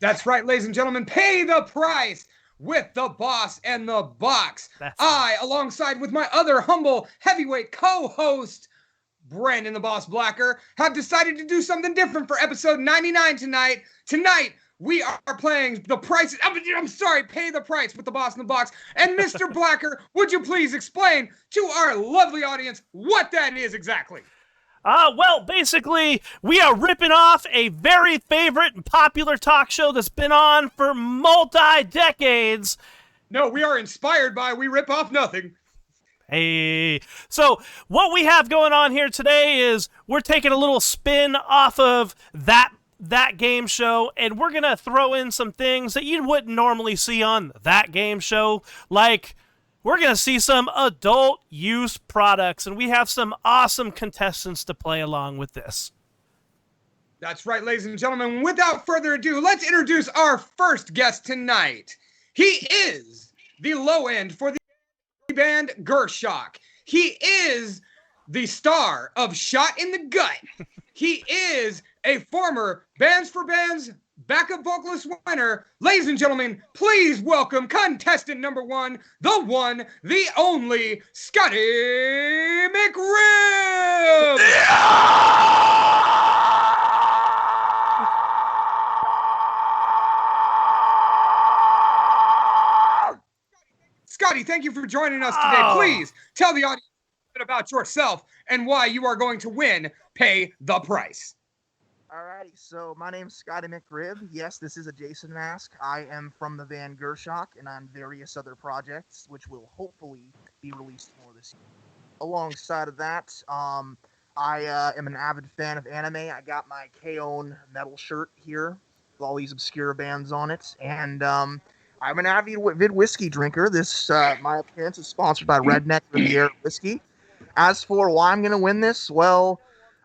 That's right, ladies and gentlemen. Pay the price with the boss and the box. Alongside with my other humble heavyweight co-host, Brandon the Boss Blacker, have decided to do something different for episode 99 tonight. Tonight, we are playing the price. I'm sorry, pay the price with the boss in the box. And Mr. Blacker, would you please explain to our lovely audience what that is exactly? Well, basically, we are ripping off a very favorite and popular talk show that's been on for multi-decades. No, we are inspired by We Rip Off Nothing. Hey, so what we have going on here today is we're taking a little spin off of that game show, and we're going to throw in some things that you wouldn't normally see on that game show, like we're going to see some adult use products, and we have some awesome contestants to play along with this. That's right, ladies and gentlemen. Without further ado, let's introduce our first guest tonight. He is the low end for the band Gershok. He is the star of Shot in the Gut. He is a former Bands for Bands backup vocalist winner. Ladies and gentlemen, please welcome contestant number one, the only, Scotty McRib! Scotty, thank you for joining us today. Please tell the audience a bit about yourself and why you are going to win Pay the Price. Alrighty, so my name's Scotty McRib. Yes, this is a Jason mask. I am from the band Gershok and on various other projects, which will hopefully be released more this year. Alongside of that, I am an avid fan of anime. I got my K-On! Metal shirt here with all these obscure bands on it, and I'm an avid whiskey drinker. This my appearance is sponsored by Redneck Riviera Whiskey. As for why I'm going to win this, well,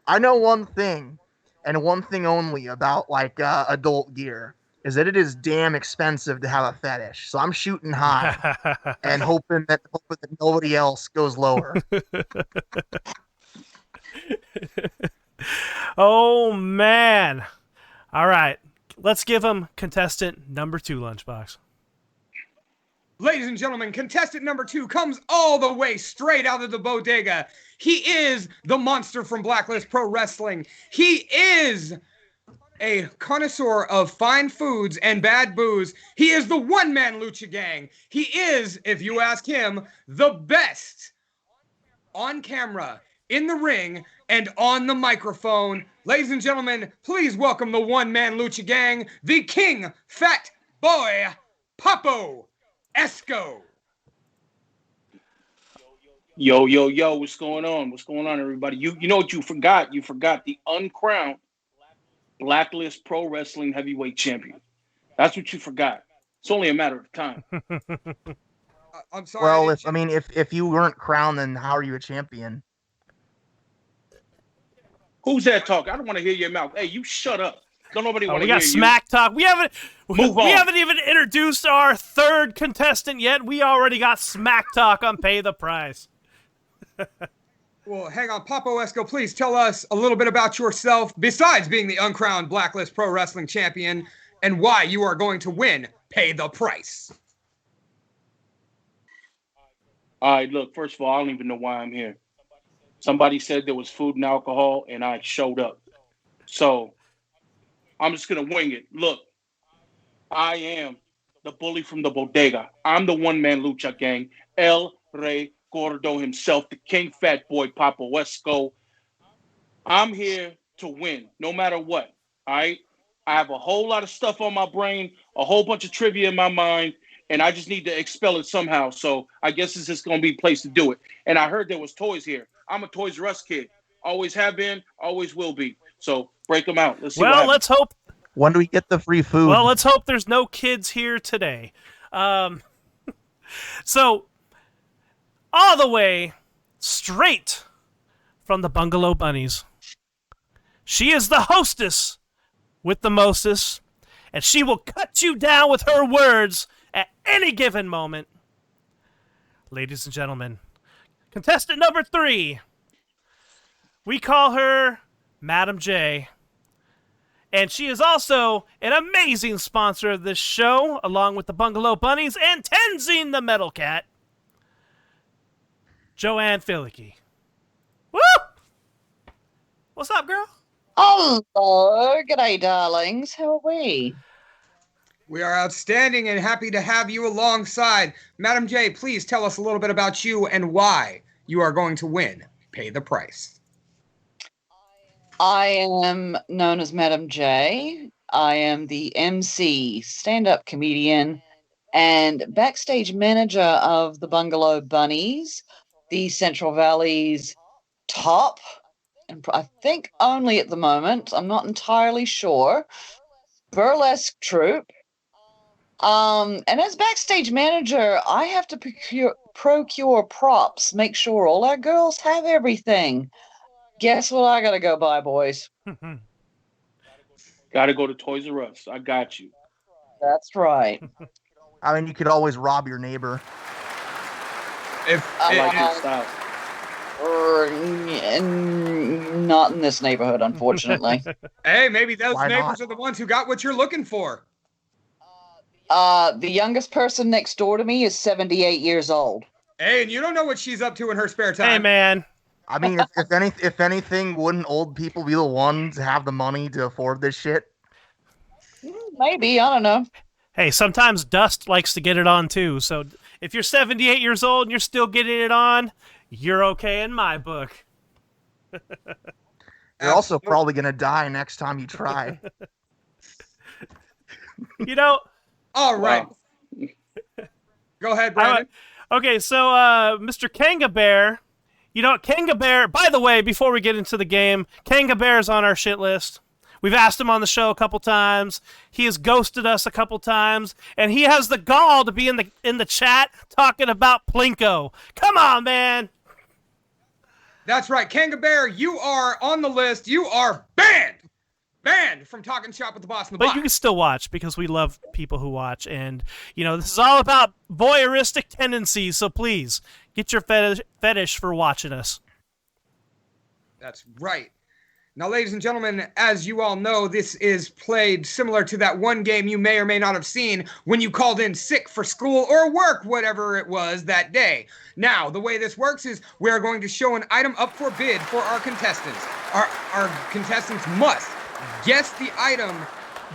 I know one thing. And one thing only about adult gear is that it is damn expensive to have a fetish. So I'm shooting high and hoping that nobody else goes lower. Oh man! All right, let's give him contestant number 2, Lunchbox. Ladies and gentlemen, contestant number 2 comes all the way straight out of the bodega. He is the monster from Blacklist Pro Wrestling. He is a connoisseur of fine foods and bad booze. He is the one-man Lucha Gang. He is, if you ask him, the best on camera, in the ring, and on the microphone. Ladies and gentlemen, please welcome the one-man Lucha Gang, the King Fat Boy, Papo Esco. Yo, what's going on? What's going on, everybody? You know what you forgot? You forgot the uncrowned Blacklist Pro Wrestling Heavyweight Champion. That's what you forgot. It's only a matter of time. I'm sorry. Well, if you weren't crowned, then how are you a champion? Who's that talking? I don't want to hear your mouth. Hey, you shut up. Don't nobody want to hear you. We got smack talk. We haven't even introduced our third contestant yet. We already got smack talk on Pay the Price. Well, hang on. Papo Esco, please tell us a little bit about yourself, besides being the uncrowned Blacklist Pro Wrestling Champion, and why you are going to win Pay the Price. All right, look, first of all, I don't even know why I'm here. Somebody said there was food and alcohol, and I showed up. So I'm just going to wing it. Look, I am the bully from the bodega. I'm the one-man Lucha Gang. El Rey Gordo himself, the King Fat Boy, Papo Esco. I'm here to win, no matter what, all right? I have a whole lot of stuff on my brain, a whole bunch of trivia in my mind, and I just need to expel it somehow. So I guess this is going to be a place to do it. And I heard there was toys here. I'm a Toys R Us kid. Always have been, always will be. So break them out. Let's see what happens. Let's hope. When do we get the free food? Well, let's hope there's no kids here today. So, all the way straight from the Bungalow Bunnies. She is the hostess with the mostest, and she will cut you down with her words at any given moment. Ladies and gentlemen, contestant number 3. We call her Madam J. And she is also an amazing sponsor of this show, along with the Bungalow Bunnies and Tenzing the Metal Cat, Joanne Filicky. Woo! What's up, girl? Hello, g'day, darlings. How are we? We are outstanding and happy to have you alongside. Madam J, please tell us a little bit about you and why you are going to win. Pay the price. I am known as Madam J. I am the MC, stand-up comedian, and backstage manager of the Bungalow Bunnies, the Central Valley's top, and I think only at the moment, I'm not entirely sure, burlesque troupe. And as backstage manager, I have to procure props, make sure all our girls have everything. Guess what I gotta go buy, boys? Gotta go to Toys R Us. I got you. That's right. I mean, you could always rob your neighbor. I like your style. Not in this neighborhood, unfortunately. Hey, maybe those Why neighbors not? are the ones who got what you're looking for. The youngest person next door to me is 78 years old. Hey, and you don't know what she's up to in her spare time. Hey, man. I mean, if anything, wouldn't old people be the ones to have the money to afford this shit? Maybe, I don't know. Hey, sometimes dust likes to get it on, too. So if you're 78 years old and you're still getting it on, you're okay in my book. You're also probably gonna die next time you try. You know... All right. Wow. Go ahead, Brandon. Okay, so Mr. Kanga Bear, you know, Kanga Bear, by the way, before we get into the game, Kanga Bear's on our shit list. We've asked him on the show a couple times. He has ghosted us a couple times, and he has the gall to be in the chat talking about Plinko. Come on, man. That's right. Kanga Bear, you are on the list. You are banned. Banned from Talking Shop with the Boss in the But Box. you can still watch because we love people who watch. And, you know, this is all about voyeuristic tendencies. So please get your fetish for watching us. That's right. Now, ladies and gentlemen, as you all know, this is played similar to that one game you may or may not have seen when you called in sick for school or work, whatever it was that day. Now, the way this works is we are going to show an item up for bid for our contestants. Our contestants must guess the item,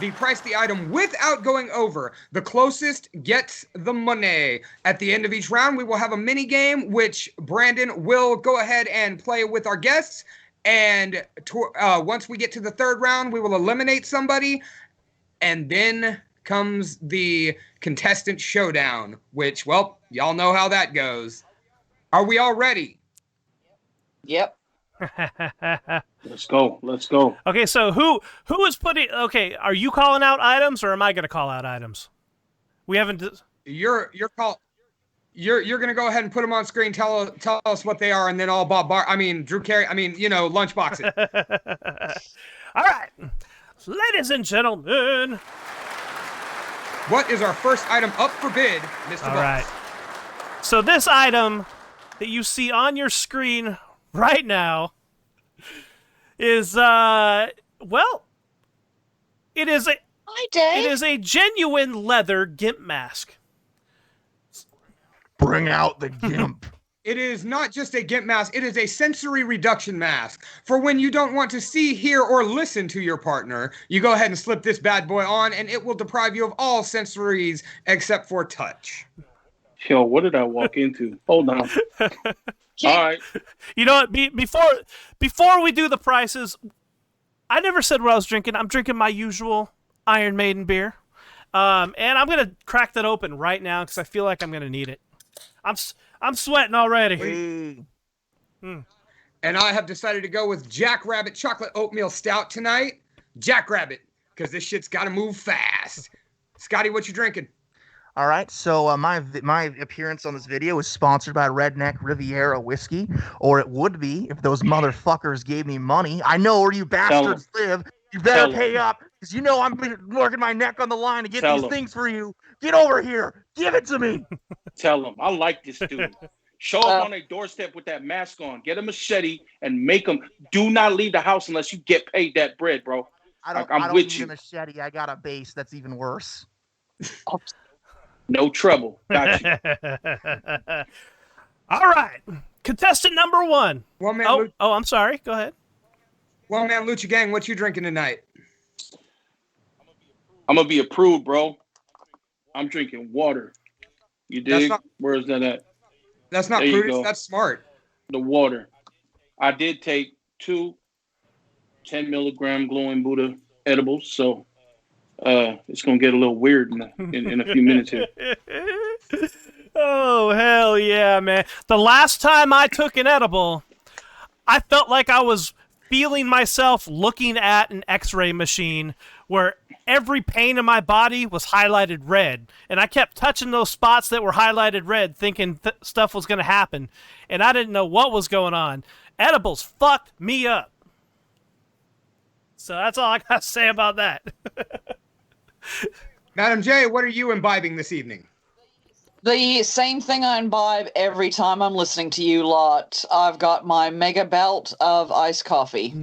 the price of the item without going over. The closest gets the money. At the end of each round, we will have a mini game, which Brandon will go ahead and play with our guests. And once we get to the third round, we will eliminate somebody. And then comes the contestant showdown, which, well, y'all know how that goes. Are we all ready? Yep. Let's go. Let's go. Okay, so who is putting... Okay, are you calling out items or am I going to call out items? We haven't... You're going to go ahead and put them on screen, tell us what they are, and then I'll Drew Carey, lunchbox it. All right. Ladies and gentlemen. What is our first item up for bid, Mr. All Boss? right. So this item that you see on your screen right now is, it is a... Hi, Dave. It is a genuine leather gimp mask. Bring out the gimp. It is not just a GIMP mask, it is a sensory reduction mask. For when you don't want to see, hear, or listen to your partner, you go ahead and slip this bad boy on, and it will deprive you of all sensories except for touch. Yo, what did I walk into? Hold on. All right. You know what? Before we do the prices, I never said what I was drinking. I'm drinking my usual Iron Maiden beer. And I'm going to crack that open right now because I feel like I'm going to need it. I'm sweating already. Hey. And I have decided to go with Jackrabbit Chocolate Oatmeal Stout tonight. Jackrabbit, because this shit's got to move fast. Scotty, what you drinking? All right, so my appearance on this video is sponsored by Redneck Riviera Whiskey, or it would be if those motherfuckers gave me money. I know where you bastards live. You better pay up, because you know I'm working my neck on the line to get these things for you. Get over here. Give it to me. Tell them. I like this dude. Show up on a doorstep with that mask on. Get a machete and make them. Do not leave the house unless you get paid that bread, bro. I I'm don't with need you. a machete. I got a base that's even worse. No trouble. Got you. All right. Contestant number 1. One man, I'm sorry. Go ahead. One man Lucha Gang. What you drinking tonight? I'm gonna be approved, bro. I'm drinking water. You dig? Where is that at? That's not There you prudish. go. That's smart. The water. I did take 2 10 milligram glowing Buddha edibles, so it's gonna get a little weird in a few minutes here. Oh, hell yeah, man. The last time I took an edible, I felt like I was feeling myself looking at an x-ray machine where every pain in my body was highlighted red. And I kept touching those spots that were highlighted red, thinking stuff was going to happen. And I didn't know what was going on. Edibles fucked me up. So that's all I got to say about that. Madam J, what are you imbibing this evening? The same thing I imbibe every time I'm listening to you lot. I've got my mega belt of iced coffee.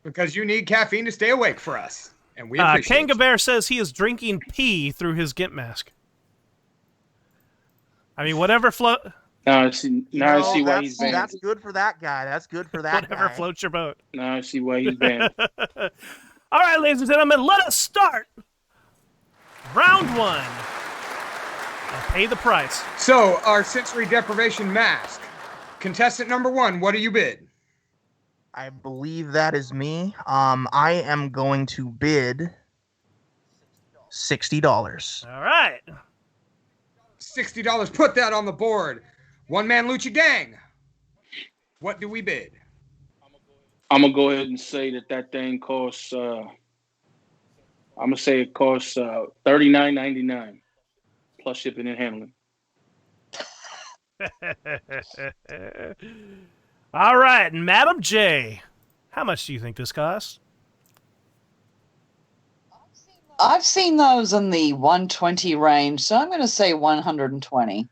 Because you need caffeine to stay awake for us. And we appreciate Kanga it. Bear says he is drinking pee through his gimp mask. I mean, whatever float. Now I see why he's banned. That's good for that guy. That's good for that Whatever guy. floats your boat. Now I see why he's banned. All right, ladies and gentlemen, let us start round 1. And pay the price. So, our sensory deprivation mask. Contestant number 1, what do you bid? I believe that is me. I am going to bid $60. All right. $60. Put that on the board. One man Lucha Gang. What do we bid? I'm gonna go ahead and say that thing costs. I'm gonna say it costs $39.99 plus shipping and handling. All right, Madam J, how much do you think this costs? I've seen those in the 120 range, so I'm going to say 120.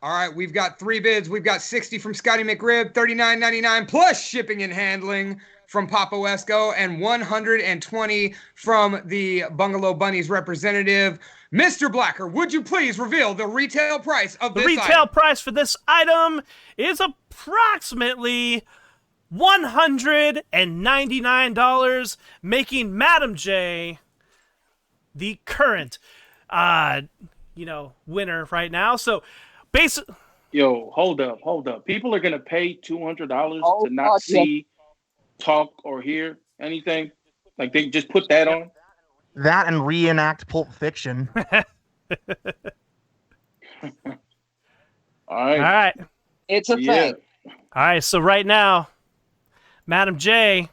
All right, we've got 3 bids. We've got 60 from Scotty McRib, $39.99 plus shipping and handling from Papa Esco, and 120 from the Bungalow Bunnies representative. Mr. Blacker, would you please reveal the retail price of this item? The retail price for this item is approximately $199, making Madam J the current, winner right now. So, basically, Yo, hold up. People are gonna pay $200 to not see, talk, or hear anything. Like they just put that on. That and reenact Pulp Fiction. All right. all right. It's a thing. All right, so right now, Madam J,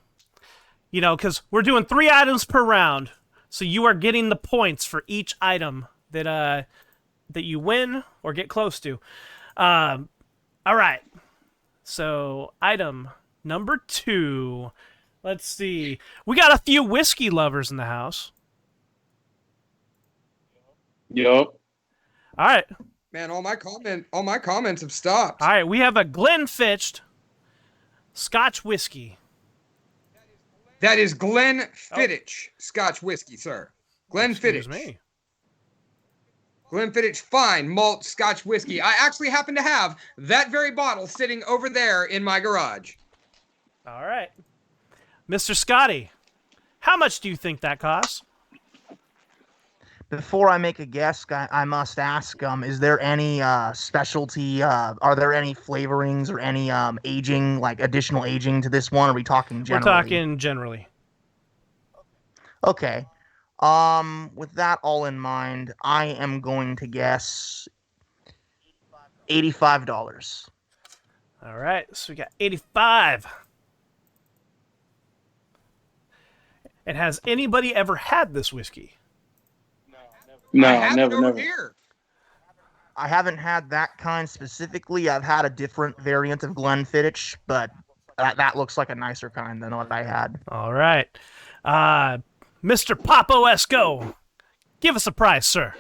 because we're doing 3 items per round, so you are getting the points for each item that you win or get close to. All right, so item number 2. Let's see. We got a few whiskey lovers in the house. Yup. All right. Man, all my comments have stopped. All right, we have a Glenfiddich Scotch whiskey. That is Glenfiddich Scotch whiskey, sir. Excuse Glenfiddich. me. Glenfiddich Fine Malt Scotch whiskey. I actually happen to have that very bottle sitting over there in my garage. All right. Mr. Scotty, how much do you think that costs? Before I make a guess, I must ask, is there any specialty, are there any flavorings or any aging, like additional aging to this one? Are we talking generally? We're talking generally. Okay. With that all in mind, I am going to guess $85. All right, so we got 85. And has anybody ever had this whiskey? No, I have it over never. here. I haven't had that kind specifically. I've had a different variant of Glenfiddich, but that looks like a nicer kind than what I had. All right. Mr. Papo Esco, give us a price, sir.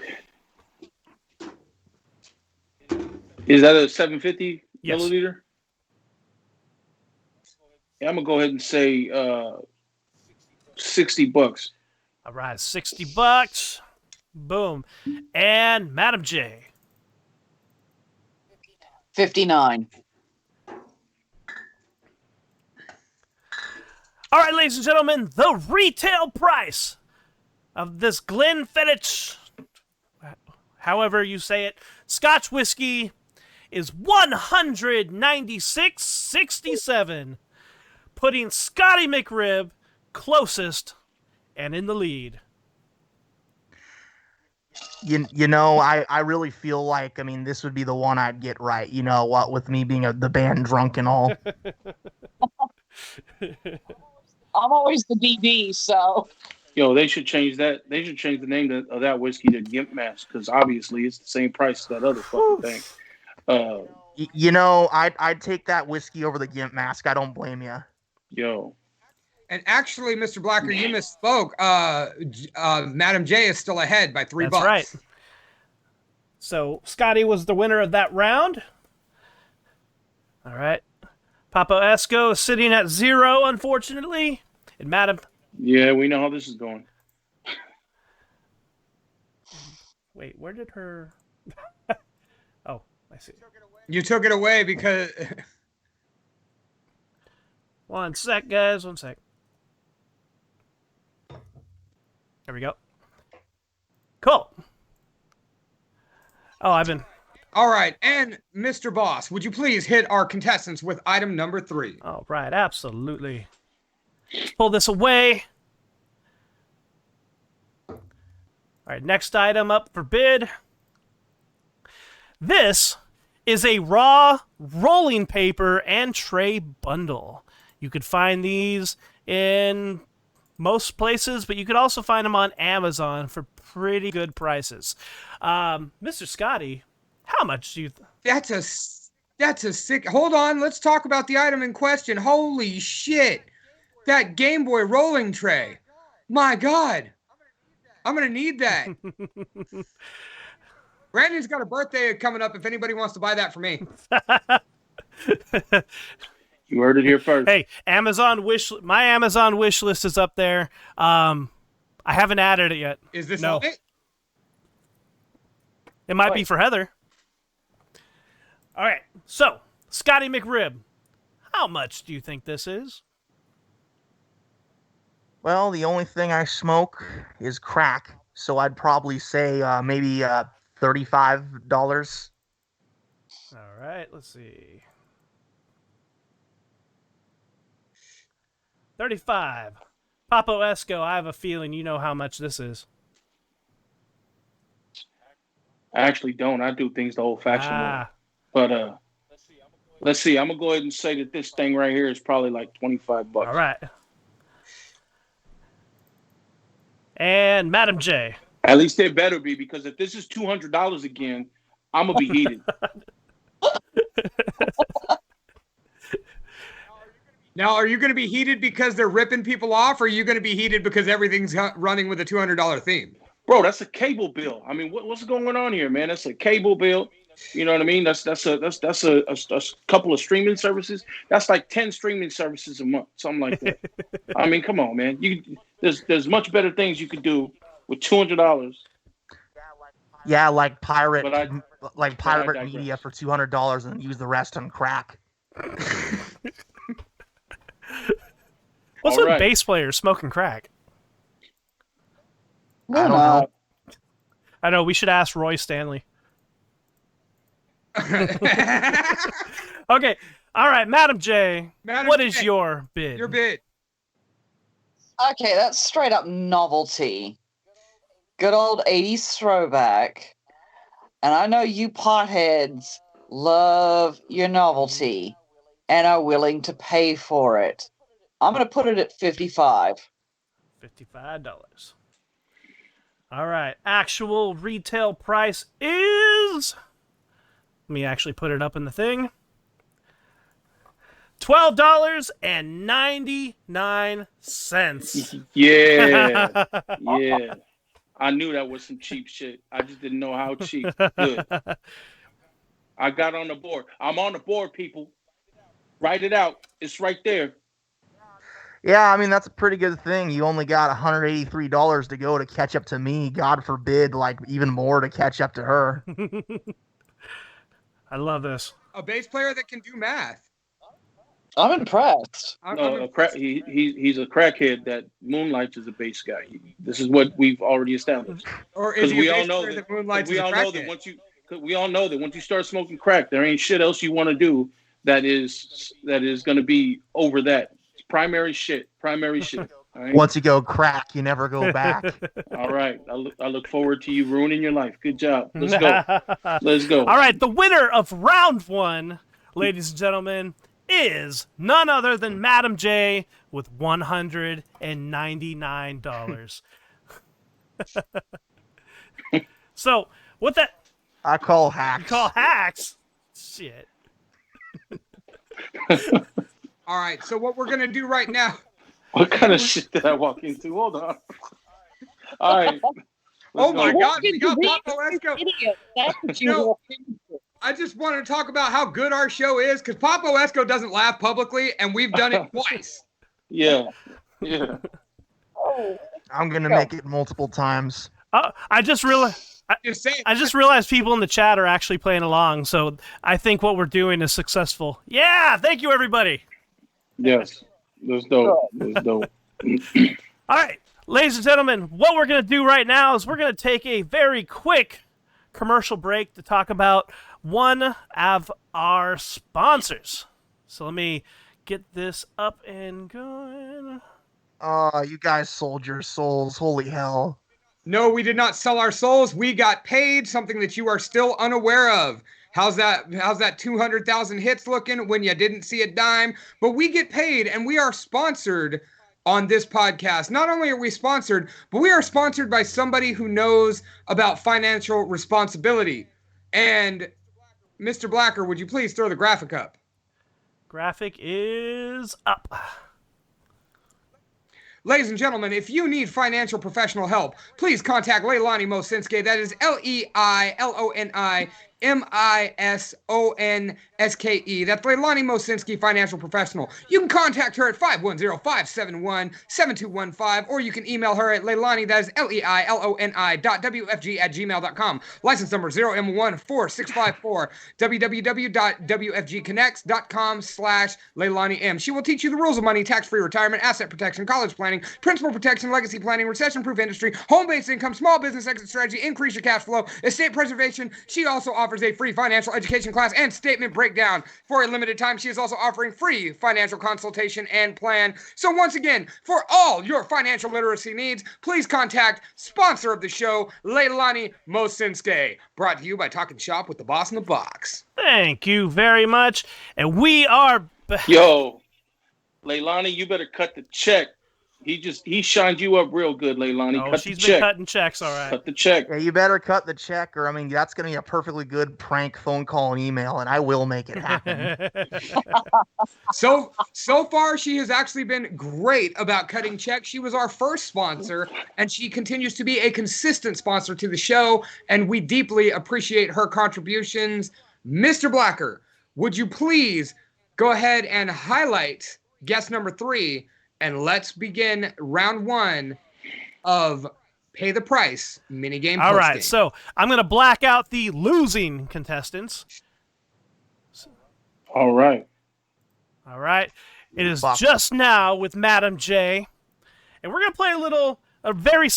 Is that a 750 Yes. milliliter? Yeah, I'm gonna go ahead and say $60. All right, $60. Boom. And Madam J. 59. All right, ladies and gentlemen, the retail price of this Glenfiddich, however you say it, Scotch whiskey is $196.67, putting Scotty McRib closest and in the lead. You know, I really feel like, I mean, this would be the one I'd get right. You know what, with me being the band drunk and all. I'm always the DD, so. Yo, they should change that. They should change the name of that whiskey to Gimp Mask, because obviously it's the same price as that other fucking thing. You know, I'd take that whiskey over the Gimp Mask. I don't blame you. Yo. And actually, Mr. Blacker, you misspoke. Madam J is still ahead by $3. That's right. So Scotty was the winner of that round. All right. Papo Esco is sitting at 0, unfortunately. And Madam... Yeah, we know how this is going. Wait, where did her... Oh, I see. You took it away because... One sec, guys. One sec. There we go. Cool. Oh, I've been... All right, and Mr. Boss, would you please hit our contestants with item number 3? All right, absolutely. Pull this away. All right, next item up for bid. This is a raw rolling paper and tray bundle. You could find these in most places, but you could also find them on Amazon for pretty good prices. Mr. Scotty, how much do you... That's a sick... Hold on, let's talk about the item in question. Holy shit. That Game Boy rolling tray. My God. I'm going to need that. Brandon's got a birthday coming up if anybody wants to buy that for me. You heard it here first. Hey, my Amazon wish list is up there. I haven't added it yet. Is this no? it? It might be for Heather. All right, so Scotty McRib, how much do you think this is? Well, the only thing I smoke is crack, so I'd probably say maybe $35. All right, let's see. 35. Papo Esco, I have a feeling you know how much this is. I actually don't. I do things the old-fashioned way. But let's see. I'm gonna go ahead and say that this thing right here is probably like $25. All right. And Madam J. At least it better be, because if this is $200 again, I'm gonna be heated. Now, are you going to be heated because they're ripping people off, or are you going to be heated because everything's running with a $200 theme? Bro, that's a cable bill. I mean, what's going on here, man? That's a cable bill. You know what I mean? That's a couple of streaming services. That's like 10 streaming services a month, something like that. I mean, come on, man. There's much better things you could do with $200. Yeah, like pirate digress. media for $200 and use the rest on crack. What's with bass players smoking crack? I don't know. I know. We should ask Roy Stanley. Okay. All right, Madam J. What is your bid? Your bid. Okay, that's straight up novelty. Good old 80s throwback. And I know you potheads love your novelty and are willing to pay for it. I'm going to put it at $55. $55. All right. Actual retail price is... Let me actually put it up in the thing. $12.99. Yeah. Yeah. I knew that was some cheap shit. I just didn't know how cheap. Good. I got on the board. I'm on the board, people. Write it out. It's right there. Yeah, I mean that's a pretty good thing. You only got $183 to go to catch up to me. God forbid, like even more to catch up to her. I love this. A bass player that can do math. I'm impressed. I'm No, impressed. he's a crackhead that moonlights as a bass guy. This is what we've already established. Or is Because he a we all bass know player that. that moonlights We as a all know that crackhead? once you start smoking crack, there ain't shit else you want to do that is going to be over that. It's primary shit. Primary shit. All right. Once you go crack, you never go back. All right. I look forward to you ruining your life. Good job. Let's go. Let's go. All right, the winner of round one, ladies and gentlemen, is none other than Madam J with $199. So, what that I call you hacks. call hacks? Shit. All right. So what we're gonna do right now? What kind of shit did I walk into? Hold on. All right. Oh my go. God, we got Papa Esco. Idiot. That's what you No. walked into. I just wanted to talk about how good our show is because Papa Esco doesn't laugh publicly, and we've done it twice. Yeah. Yeah. Oh. I'm gonna make it multiple times. I just realized. Just saying. I just realized people in the chat are actually playing along, so I think what we're doing is successful. Yeah, thank you, everybody. Yes. That's dope. That's dope. All right, ladies and gentlemen, what we're going to do right now is we're going to take a very quick commercial break to talk about one of our sponsors. So let me get this up and going. Oh, you guys sold your souls. Holy hell. No, we did not sell our souls. We got paid, something that you are still unaware of. How's that 200,000 hits looking when you didn't see a dime? But we get paid, and we are sponsored on this podcast. Not only are we sponsored, but we are sponsored by somebody who knows about financial responsibility. And Mr. Blacker, would you please throw the graphic up? Graphic is up. Ladies and gentlemen, if you need financial professional help, please contact Leilani Mosinske. That is Leiloni Misonske. That's Leilani Mosinske, financial professional. You can contact her at 510-571-7215, or you can email her at Leilani, that is leiloni.wfg@gmail.com. License number 0M14654, www.wfgconnects.com/LeilaniM. She will teach you the rules of money, tax-free retirement, asset protection, college planning, principal protection, legacy planning, recession-proof industry, home-based income, small business exit strategy, increase your cash flow, estate preservation. She also offers a free financial education class and statement breakdown. For a limited time, she is also offering free financial consultation and plan. So once again, for all your financial literacy needs, please contact sponsor of the show, Leilani Mosinske. Brought to you by Talking Shop with the Boss in the Box. Thank you very much. And we are Yo, Leilani, you better cut the check. He shined you up real good, Leilani. Oh, cut she's the been check. cutting checks, all right. Cut the check. Yeah, you better cut the check, or I mean, that's gonna be a perfectly good prank phone call and email, and I will make it happen. So far, she has actually been great about cutting checks. She was our first sponsor, and she continues to be a consistent sponsor to the show, and we deeply appreciate her contributions. Mr. Blacker, would you please go ahead and highlight guest number 3, and let's begin round 1 of Pay the Price minigame All posting. right, so I'm going to black out the losing contestants. All right. All right. It is Fuck. just now with Madam J. And we're going to play a very...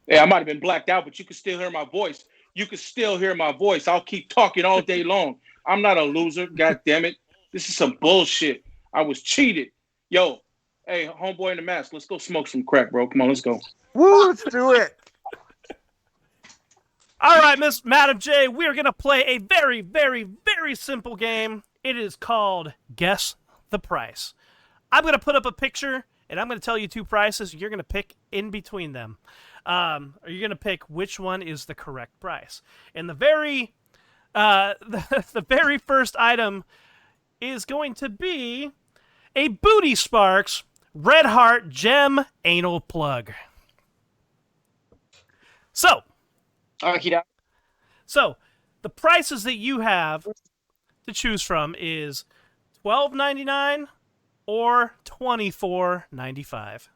Hey, I might have been blacked out, but you can still hear my voice. You can still hear my voice. I'll keep talking all day long. I'm not a loser. God damn it. This is some bullshit. I was cheated. Yo, hey, homeboy in the mask, let's go smoke some crack, bro. Come on, let's go. Woo, let's do it. All right, Miss Madam J, we are going to play a very, very, very simple game. It is called Guess the Price. I'm going to put up a picture, and I'm going to tell you 2 prices. You're going to pick in between them. Or you're going to pick which one is the correct price. And the very first item is going to be a Booty Sparks Red Heart Gem Anal Plug. So, the prices that you have to choose from is $12.99, or $24.95?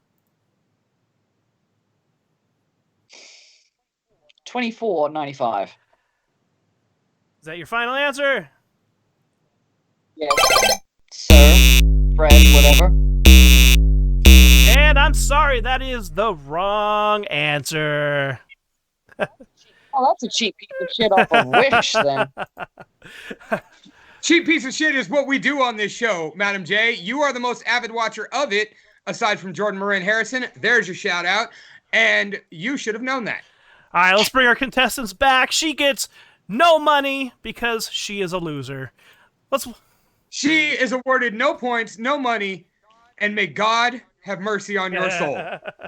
$24.95. Is that your final answer? Yes. Sir, Fred, whatever. And I'm sorry, that is the wrong answer. Oh, that's a cheap piece of shit off of Wish, then. Cheap piece of shit is what we do on this show, Madam J. You are the most avid watcher of it, aside from Jordan Moran Harrison. There's your shout out. And you should have known that. All right, let's bring our contestants back. She gets no money because she is a loser. She is awarded no points, no money, and may God have mercy on your soul.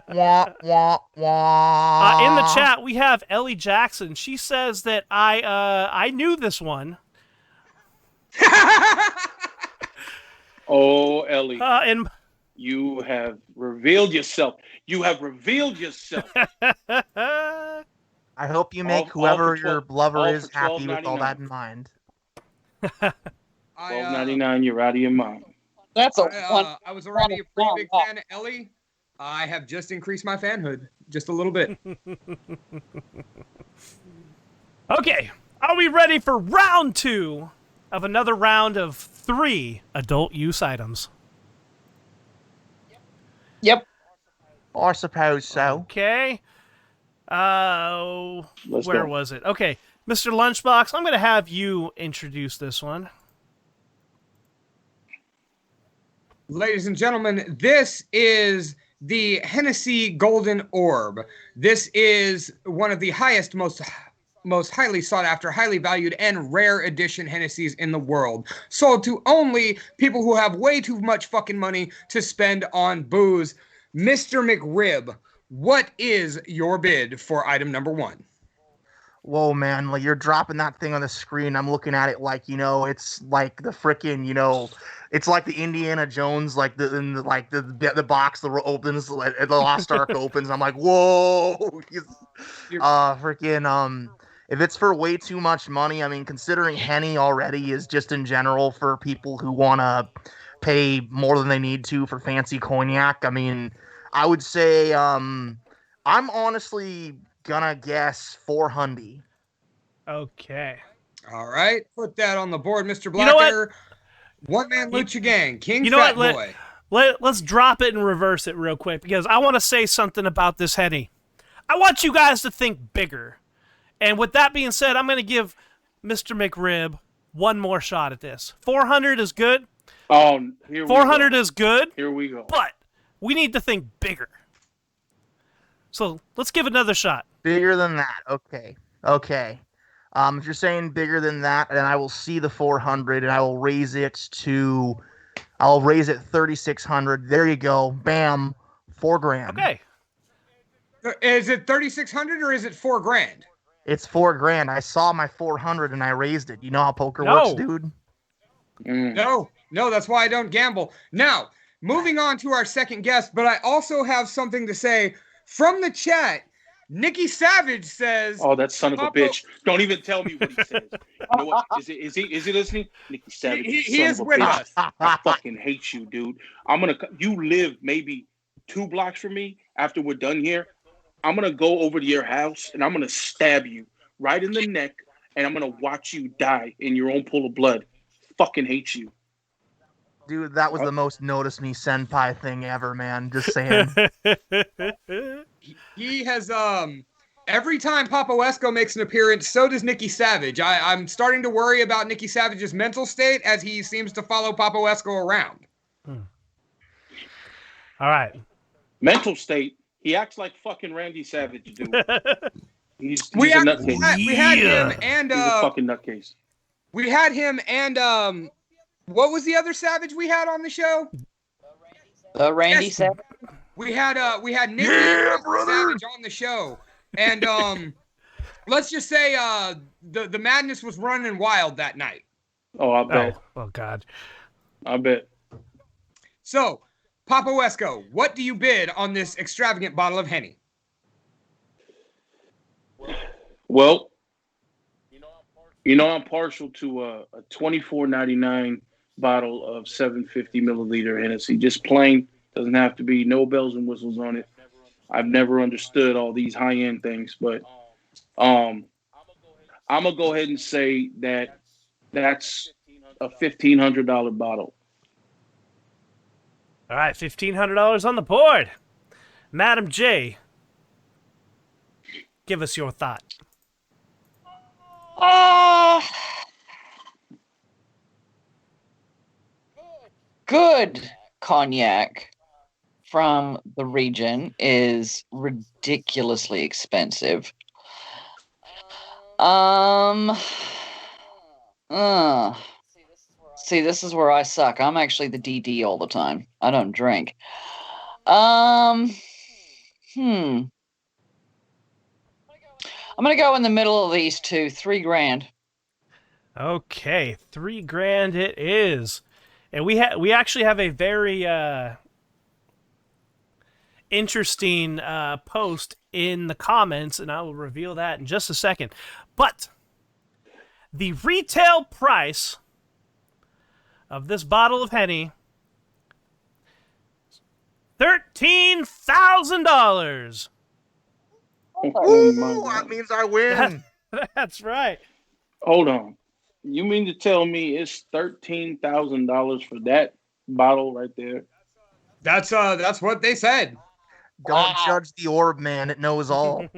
Wah, wah, wah. In the chat, we have Ellie Jackson. She says that I knew this one. Oh, Ellie. And You have revealed yourself. You have revealed yourself. I hope you make whoever your lover is happy with all that in mind. $12.99. You're out of your mind. That's a one. I was already a pretty big fan of Ellie. I have just increased my fanhood just a little bit. Okay, are we ready for round 2 of another round of 3 adult use items? Yep. I suppose so. Okay. Let's Where go. was it? Okay, Mr. Lunchbox, I'm going to have you introduce this one. Ladies and gentlemen, this is the Hennessy Golden Orb. This is one of the highest, most highly sought after, highly valued, and rare edition Hennessy's in the world. Sold to only people who have way too much fucking money to spend on booze. Mr. McRib, what is your bid for item number 1? Whoa, man! Like you're dropping that thing on the screen. I'm looking at it like it's like the frickin' it's like the Indiana Jones the box that opens, like, the Lost Ark opens. I'm like, whoa! Freaking if it's for way too much money, I mean, considering Henny already is just in general for people who want to pay more than they need to for fancy cognac. I mean, I would say I'm honestly gonna guess 400. Okay. All right, put that on the board, Mr. You know what? Blacker. One man lucha gang, King You know Fat what? Boy. Let's drop it and reverse it real quick because I want to say something about this Henny. I want you guys to think bigger. And with that being said, I'm going to give Mr. McRib one more shot at this. 400 is good. Oh, here we 400 go. is good. Here we go. But we need to think bigger. So let's give it another shot. Bigger than that. Okay. If you're saying bigger than that, then I will see the 400 and I will raise it 3,600. There you go. Bam. $4,000. Okay. Is it 3,600 or is it $4,000? It's $4,000. I saw my 400 and I raised it. You know how poker No. works, dude? No, that's why I don't gamble. Now, moving on to our second guest, but I also have something to say from the chat. Nikki Savage says, Oh, that son of a Papa- bitch. Don't even tell me what he says. You know what? Is he listening? Nikki Savage. he son is of a with bitch. us. I fucking hate you, dude. You live maybe 2 blocks from me. After we're done here, I'm going to go over to your house and I'm going to stab you right in the neck and I'm going to watch you die in your own pool of blood. Fucking hate you. Dude, that was the most notice me senpai thing ever, man. Just saying. He has every time Papa Wesco makes an appearance, so does Nikki Savage. I'm starting to worry about Nikki Savage's mental state as he seems to follow Papa Wesco around. All right. Mental state. He acts like fucking Randy Savage, dude. He's a We nutcase. had him and He's a fucking nutcase. we had him and what was the other Savage we had on the show? Randy Yes. Savage. We had Nick Savage on the show, and let's just say the madness was running wild that night. Oh, I bet. Oh God. I bet. So, Papa Wesco, what do you bid on this extravagant bottle of Henny? Well, you know I'm partial to a $24.99 bottle of 750 milliliter Hennessy. Just plain, doesn't have to be no bells and whistles on it. I've never understood all these high end things, but um, I'm gonna go ahead and say that that's a $1,500 bottle. All right, $1,500 on the board. Madam J, give us your thought. Good cognac from the region is ridiculously expensive. See, this is where I suck. I'm actually the DD all the time. I don't drink. I'm gonna go in the middle of these two, $3,000. Okay, $3,000 it is, and we actually have a very interesting post in the comments, and I will reveal that in just a second. But the retail price of this bottle of Henny, $13,000. Oh my Ooh, that God. means I win. That's right. Hold on. You mean to tell me it's $13,000 for that bottle right there? That's what they said. Don't judge the orb, man. It knows all.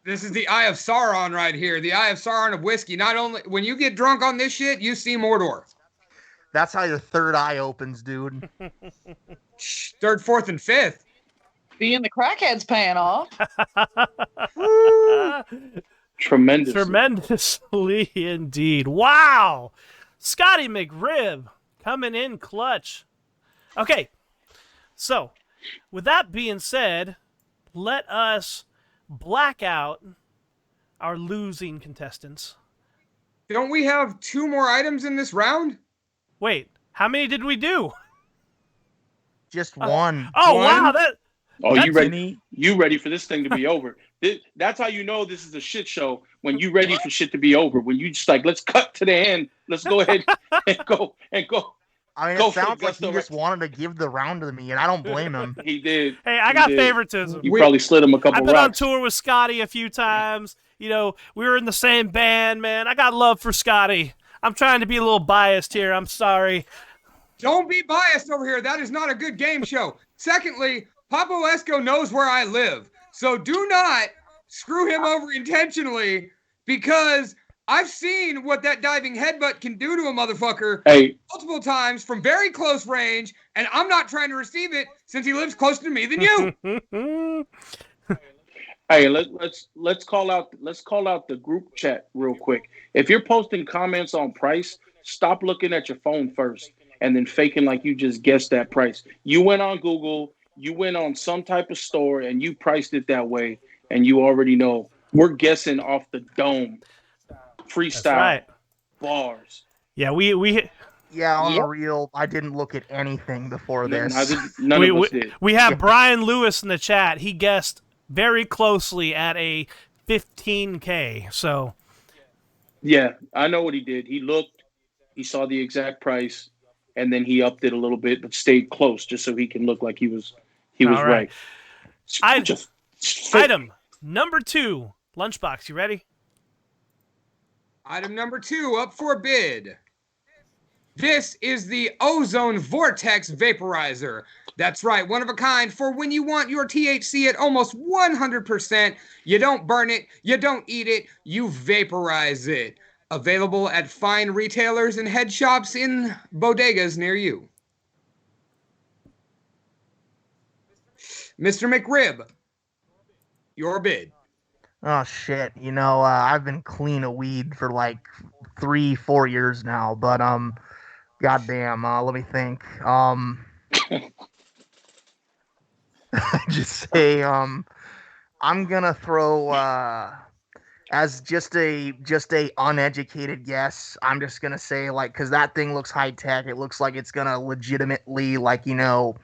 This is the Eye of Sauron right here. The Eye of Sauron of whiskey. Not only when you get drunk on this shit, you see Mordor. That's how your third eye opens, dude. Third, fourth, and fifth. Being the crackhead's paying off. Tremendously indeed. Wow. Scotty McRib coming in clutch. Okay. So, with that being said, let us black out our losing contestants. Don't we have 2 more items in this round? Wait, how many did we do? Just one. Oh, One. wow. you ready? You ready for this thing to be over? That's how you know this is a shit show. When you ready for shit to be over. When you just like, let's cut to the end. Let's go ahead and go. I mean, Go it for the sounds like gusto he just wanted to give the round to me, and I don't blame him. He did. Hey, I He got did. favoritism. You probably slid him a couple I've been rocks. on tour with Scotty a few times. You know, we were in the same band, man. I got love for Scotty. I'm trying to be a little biased here. I'm sorry. Don't be biased over here. That is not a good game show. Secondly, Papo Esco knows where I live. So do not screw him over intentionally, because I've seen what that diving headbutt can do to a motherfucker multiple times from very close range, and I'm not trying to receive it since he lives closer to me than you. Hey, let's call out the group chat real quick. If you're posting comments on price, stop looking at your phone first and then faking like you just guessed that price. You went on Google, you went on some type of store, and you priced it that way, and you already know. We're guessing off the dome. Freestyle. That's right. Bars. Yeah, we Yeah, on the real, I didn't look at anything before this. None of us did. We have Brian Lewis in the chat. He guessed very closely at a $15K. So, yeah, I know what he did. He looked, he saw the exact price, and then he upped it a little bit, but stayed close just so he can look like he was All right. Item number 2, Lunchbox. You ready? Item number 2 up for bid. This is the Ozone Vortex Vaporizer. That's right, one of a kind for when you want your THC at almost 100%. You don't burn it, you don't eat it, you vaporize it. Available at fine retailers and head shops in bodegas near you. Mr. McRib, your bid. Oh shit! You know, I've been clean of weed for like 3-4 years now, but goddamn, let me think. Just say, I'm gonna throw as just a uneducated guess. I'm just gonna say, like, because that thing looks high tech. It looks like it's gonna legitimately, like, you know,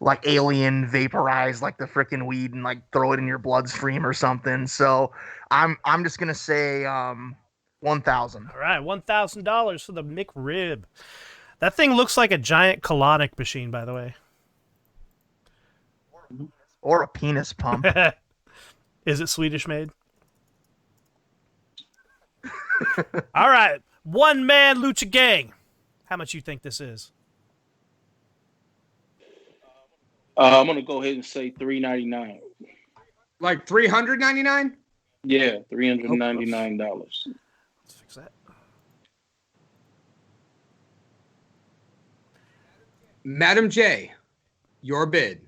like alien vaporize like the freaking weed and like throw it in your bloodstream or something. So I'm just gonna say 1,000. All right, $1,000 for the McRib. That thing looks like a giant colonic machine, by the way. Or a penis pump. Is it Swedish made? All right, one-man lucha gang. How much you think this is? I'm gonna go ahead and say $399. Like $399? Yeah, $399. Let's fix that. Madam J, your bid.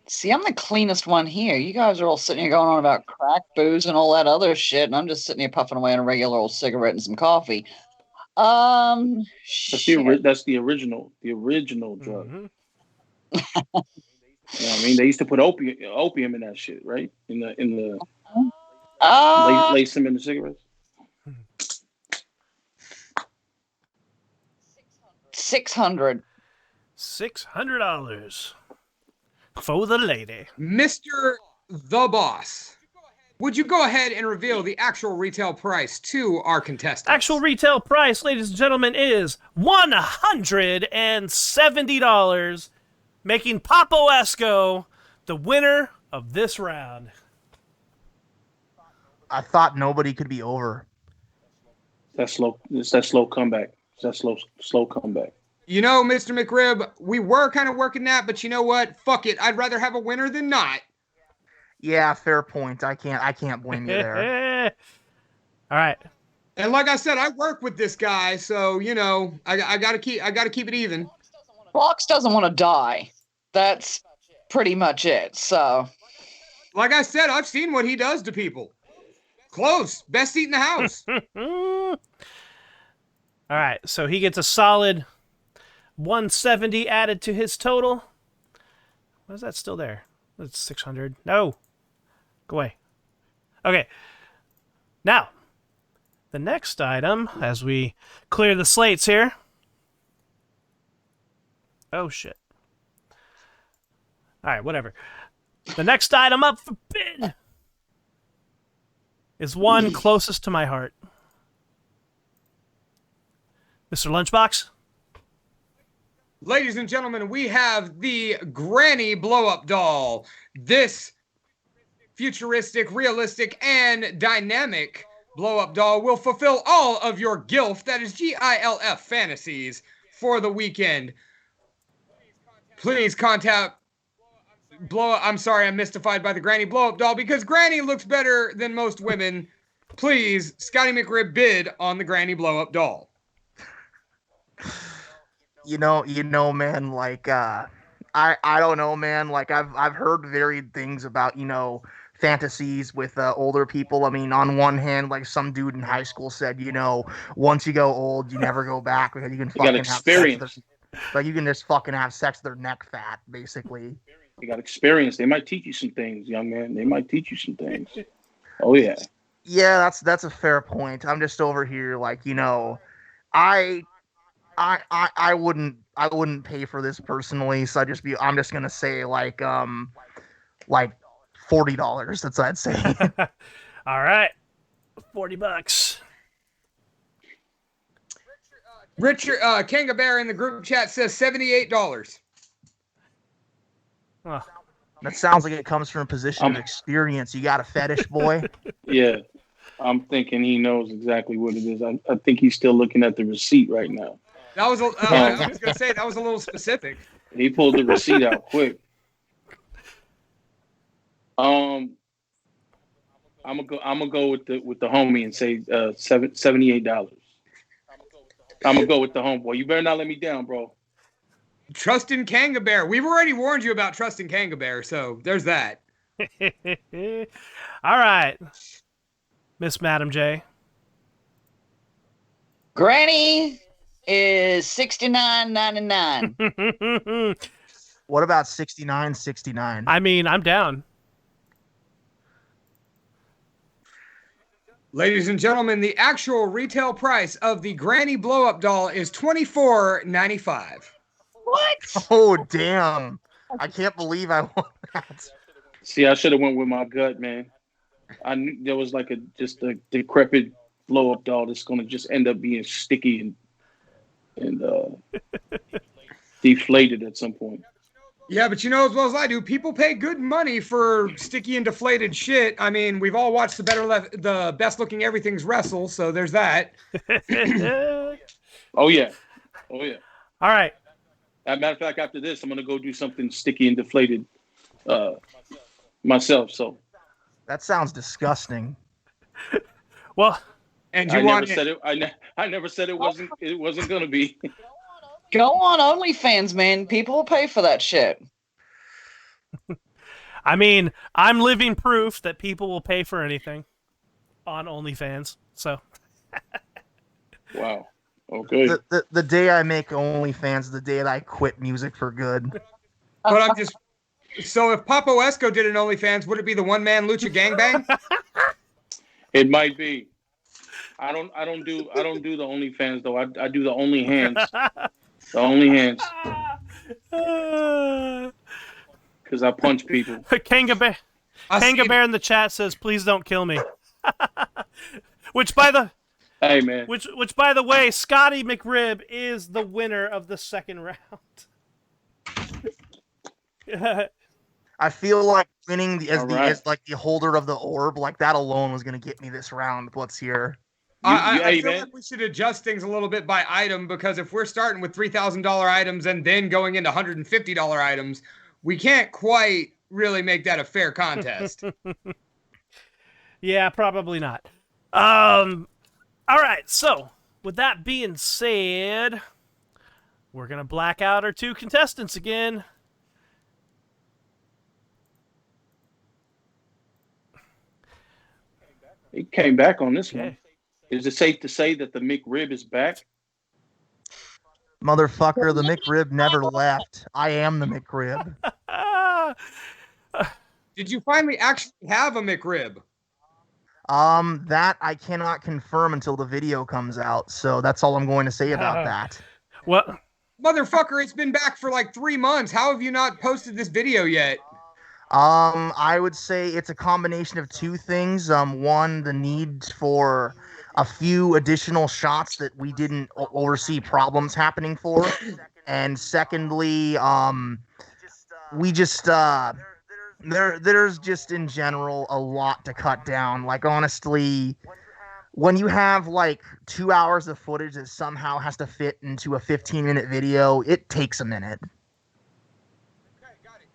See, I'm the cleanest one here. You guys are all sitting here going on about crack, booze, and all that other shit, and I'm just sitting here puffing away on a regular old cigarette and some coffee. Shit. That's the original drug. Mm-hmm. You know what I mean? They used to put opium in that shit, right? In the lace them in the cigarettes. $600. $600 for the lady. Mr. The Boss, would you go ahead and reveal the actual retail price to our contestants? Actual retail price, ladies and gentlemen, is $170, making Papo Esco the winner of this round. I thought nobody could be over. That slow comeback. That slow comeback. You know, Mr. McRib, we were kind of working that, but you know what? Fuck it. I'd rather have a winner than not. Yeah, fair point. I can't blame you there. All right. And like I said, I work with this guy, so you know, I gotta keep it even. Fox doesn't want to die. That's pretty much it. So, Like I said, I've seen what he does to people. Close. Best seat in the house. All right. So he gets a solid 170 added to his total. Why is that still there? That's 600. No. Go away. Okay. Now, the next item, as we clear the slates here. Oh, shit. All right, whatever. The next item up for bid is one closest to my heart. Mr. Lunchbox? Ladies and gentlemen, we have the Granny Blow-Up Doll. This futuristic, realistic, and dynamic blow-up doll will fulfill all of your GILF, that is GILF fantasies, for the weekend. Please contact I'm sorry, I'm mystified by the Granny Blow-Up Doll because Granny looks better than most women. Please, Scotty McRib, bid on the Granny Blow-Up Doll. You know, man, like, I don't know, man. Like, I've heard varied things about, fantasies with older people. I mean, on one hand, like some dude in high school said, once you go old, you never go back because you can fucking have sex. Like, you can just fucking have sex with their neck fat, basically. You got experience. They might teach you some things, young man. They might teach you some things. Oh yeah. Yeah, that's a fair point. I'm just over here, like, I wouldn't pay for this personally, so I'm just gonna say like $40. That's what I'd say. All right, $40. Richard Kanga Bear in the group chat says $78. Oh. That sounds like it comes from a position of experience. You got a fetish, boy? Yeah, I'm thinking he knows exactly what it is. I think he's still looking at the receipt right now. That was I was gonna say that was a little specific. He pulled the receipt out quick. I'm gonna go with the homie and say $78. I'm gonna go with the homeboy. You better not let me down, bro. Trust in Kanga Bear. We've already warned you about trusting Kanga Bear, so there's that. All right, Miss Madam J. Granny is $69.99. What about $69.69? I mean, I'm down. Ladies and gentlemen, the actual retail price of the Granny Blow-Up Doll is $24.95. What? Oh, damn. I can't believe I won that. See, I should have went with my gut, man. I knew there was like just a decrepit blow up doll that's gonna just end up being sticky and deflated at some point. Yeah, but you know as well as I do, people pay good money for sticky and deflated shit. I mean, we've all watched the best looking everything's wrestle, so there's that. Oh yeah, oh yeah. All right. As a matter of fact, after this, I'm gonna go do something sticky and deflated myself. So That sounds disgusting. Well, And I you never want said it. I never said it wasn't gonna be. Go on OnlyFans, man. People will pay for that shit. I mean, I'm living proof that people will pay for anything on OnlyFans. So, Wow. Okay. The day I make OnlyFans is the day that I quit music for good. But I'm just so if Papo Esco did an OnlyFans, would it be the one man lucha gangbang? It might be. I don't do the OnlyFans though. I do the Only Hands. The Only Hands. Because I punch people. Kanga Bear in the chat says, "Please don't kill me." Which by the Hey man. which by the way, Scotty McRib is the winner of the second round. I feel like winning as Alright. like the holder of the orb, like that alone was gonna get me this round. What's here? I hey, feel man. like we should adjust things a little bit by item because if we're starting with $3,000 items and then going into $150 items, we can't quite really make that a fair contest. Yeah, probably not. All right. So, with that being said, we're gonna black out our two contestants again. He came back on this one. Okay. Is it safe to say that the McRib is back? Motherfucker, the McRib never left. I am the McRib. Ah, Did you finally actually have a McRib? That I cannot confirm until the video comes out. So that's all I'm going to say about that. well, Motherfucker, it's been back for like 3 months. How have you not posted this video yet? I would say it's a combination of two things. One, the need for a few additional shots that we didn't oversee problems happening for, and secondly, we just there's just in general a lot to cut down. Like honestly, when you have like 2 hours of footage that somehow has to fit into a 15-minute video, it takes a minute.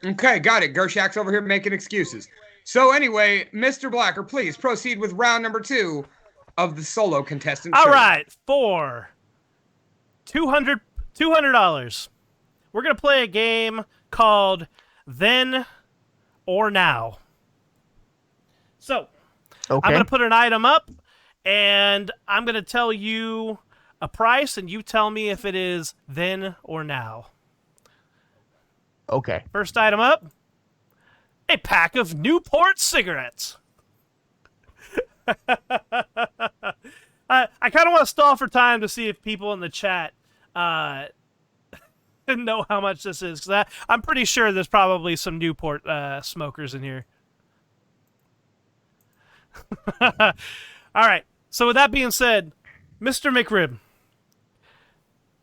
Okay, got it. Gershak's over here making excuses. So anyway, Mr. Blacker, please proceed with round number 2 of the solo contestant. all show. right. For $200, we're gonna play a game called Then or Now. So, Okay. I'm going to put an item up, and I'm going to tell you a price, and you tell me if it is then or now. Okay. First item up, a pack of Newport cigarettes. I kind of want to stall for time to see if people in the chat know how much this is, because I'm pretty sure there's probably some Newport smokers in here. All right. So with that being said, Mr. McRib,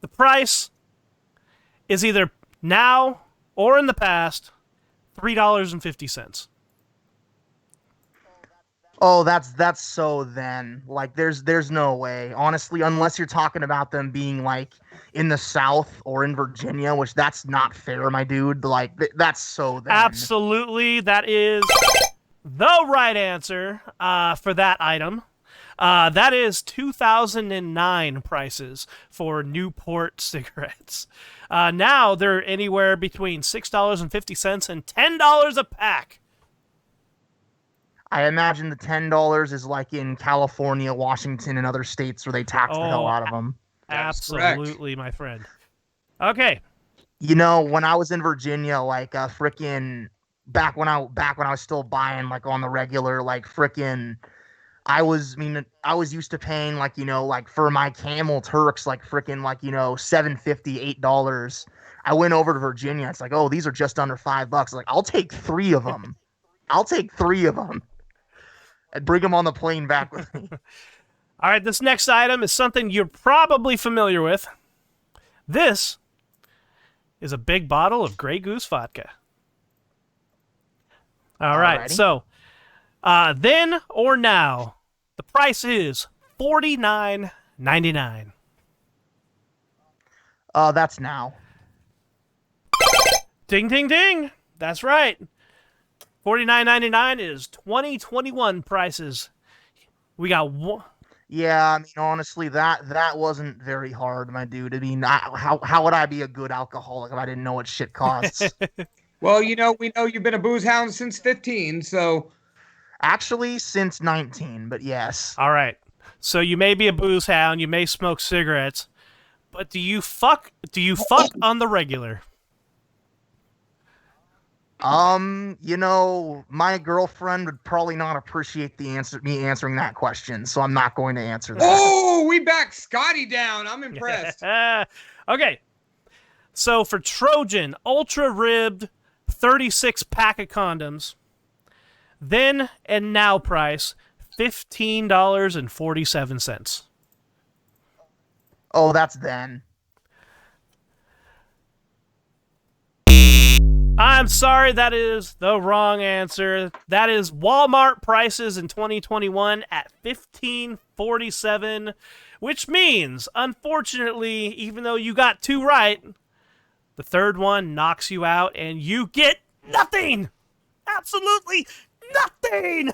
the price is either now or in the past, $3.50. Oh, that's so then. Like there's no way. Honestly, unless you're talking about them being like in the South or in Virginia, which that's not fair, my dude. Like that's so then. Absolutely, that is the right answer for that item. That is 2009 prices for Newport cigarettes. Now they're anywhere between $6.50 and $10 a pack. I imagine the $10 is like in California, Washington, and other states where they tax the hell out of them. Absolutely, my friend. Okay. You know, when I was in Virginia, like frickin' back when I was still buying like on the regular, like frickin' I was used to paying like, you know, like for my Camel Turks, like frickin' like, you know, $7.50, $8. I went over to Virginia. It's like, oh, these are just under $5. Like, I'll take 3 of them. I'll take 3 of them and bring them on the plane back with me. All right, this next item is something you're probably familiar with. This is a big bottle of Grey Goose vodka. All right, Alrighty. so then or now, the price is $49.99. That's now. Ding, ding, ding. That's right. $49.99 is 2021 prices. We got one. Yeah, I mean, honestly, that wasn't very hard, my dude. I mean, how would I be a good alcoholic if I didn't know what shit costs? Well, we know you've been a booze hound since 15, so Actually, since 19, but yes. All right. So you may be a booze hound, you may smoke cigarettes, but do you fuck on the regular? My girlfriend would probably not appreciate me answering that question, so I'm not going to answer that. oh, we backed Scotty down. I'm impressed. Okay. So for Trojan, ultra ribbed 36 pack of condoms, then and now price $15.47. Oh, that's then. I'm sorry, that is the wrong answer. That is Walmart prices in 2021 at $15.47, which means, unfortunately, even though you got 2 right, the third one knocks you out and you get nothing. Absolutely nothing.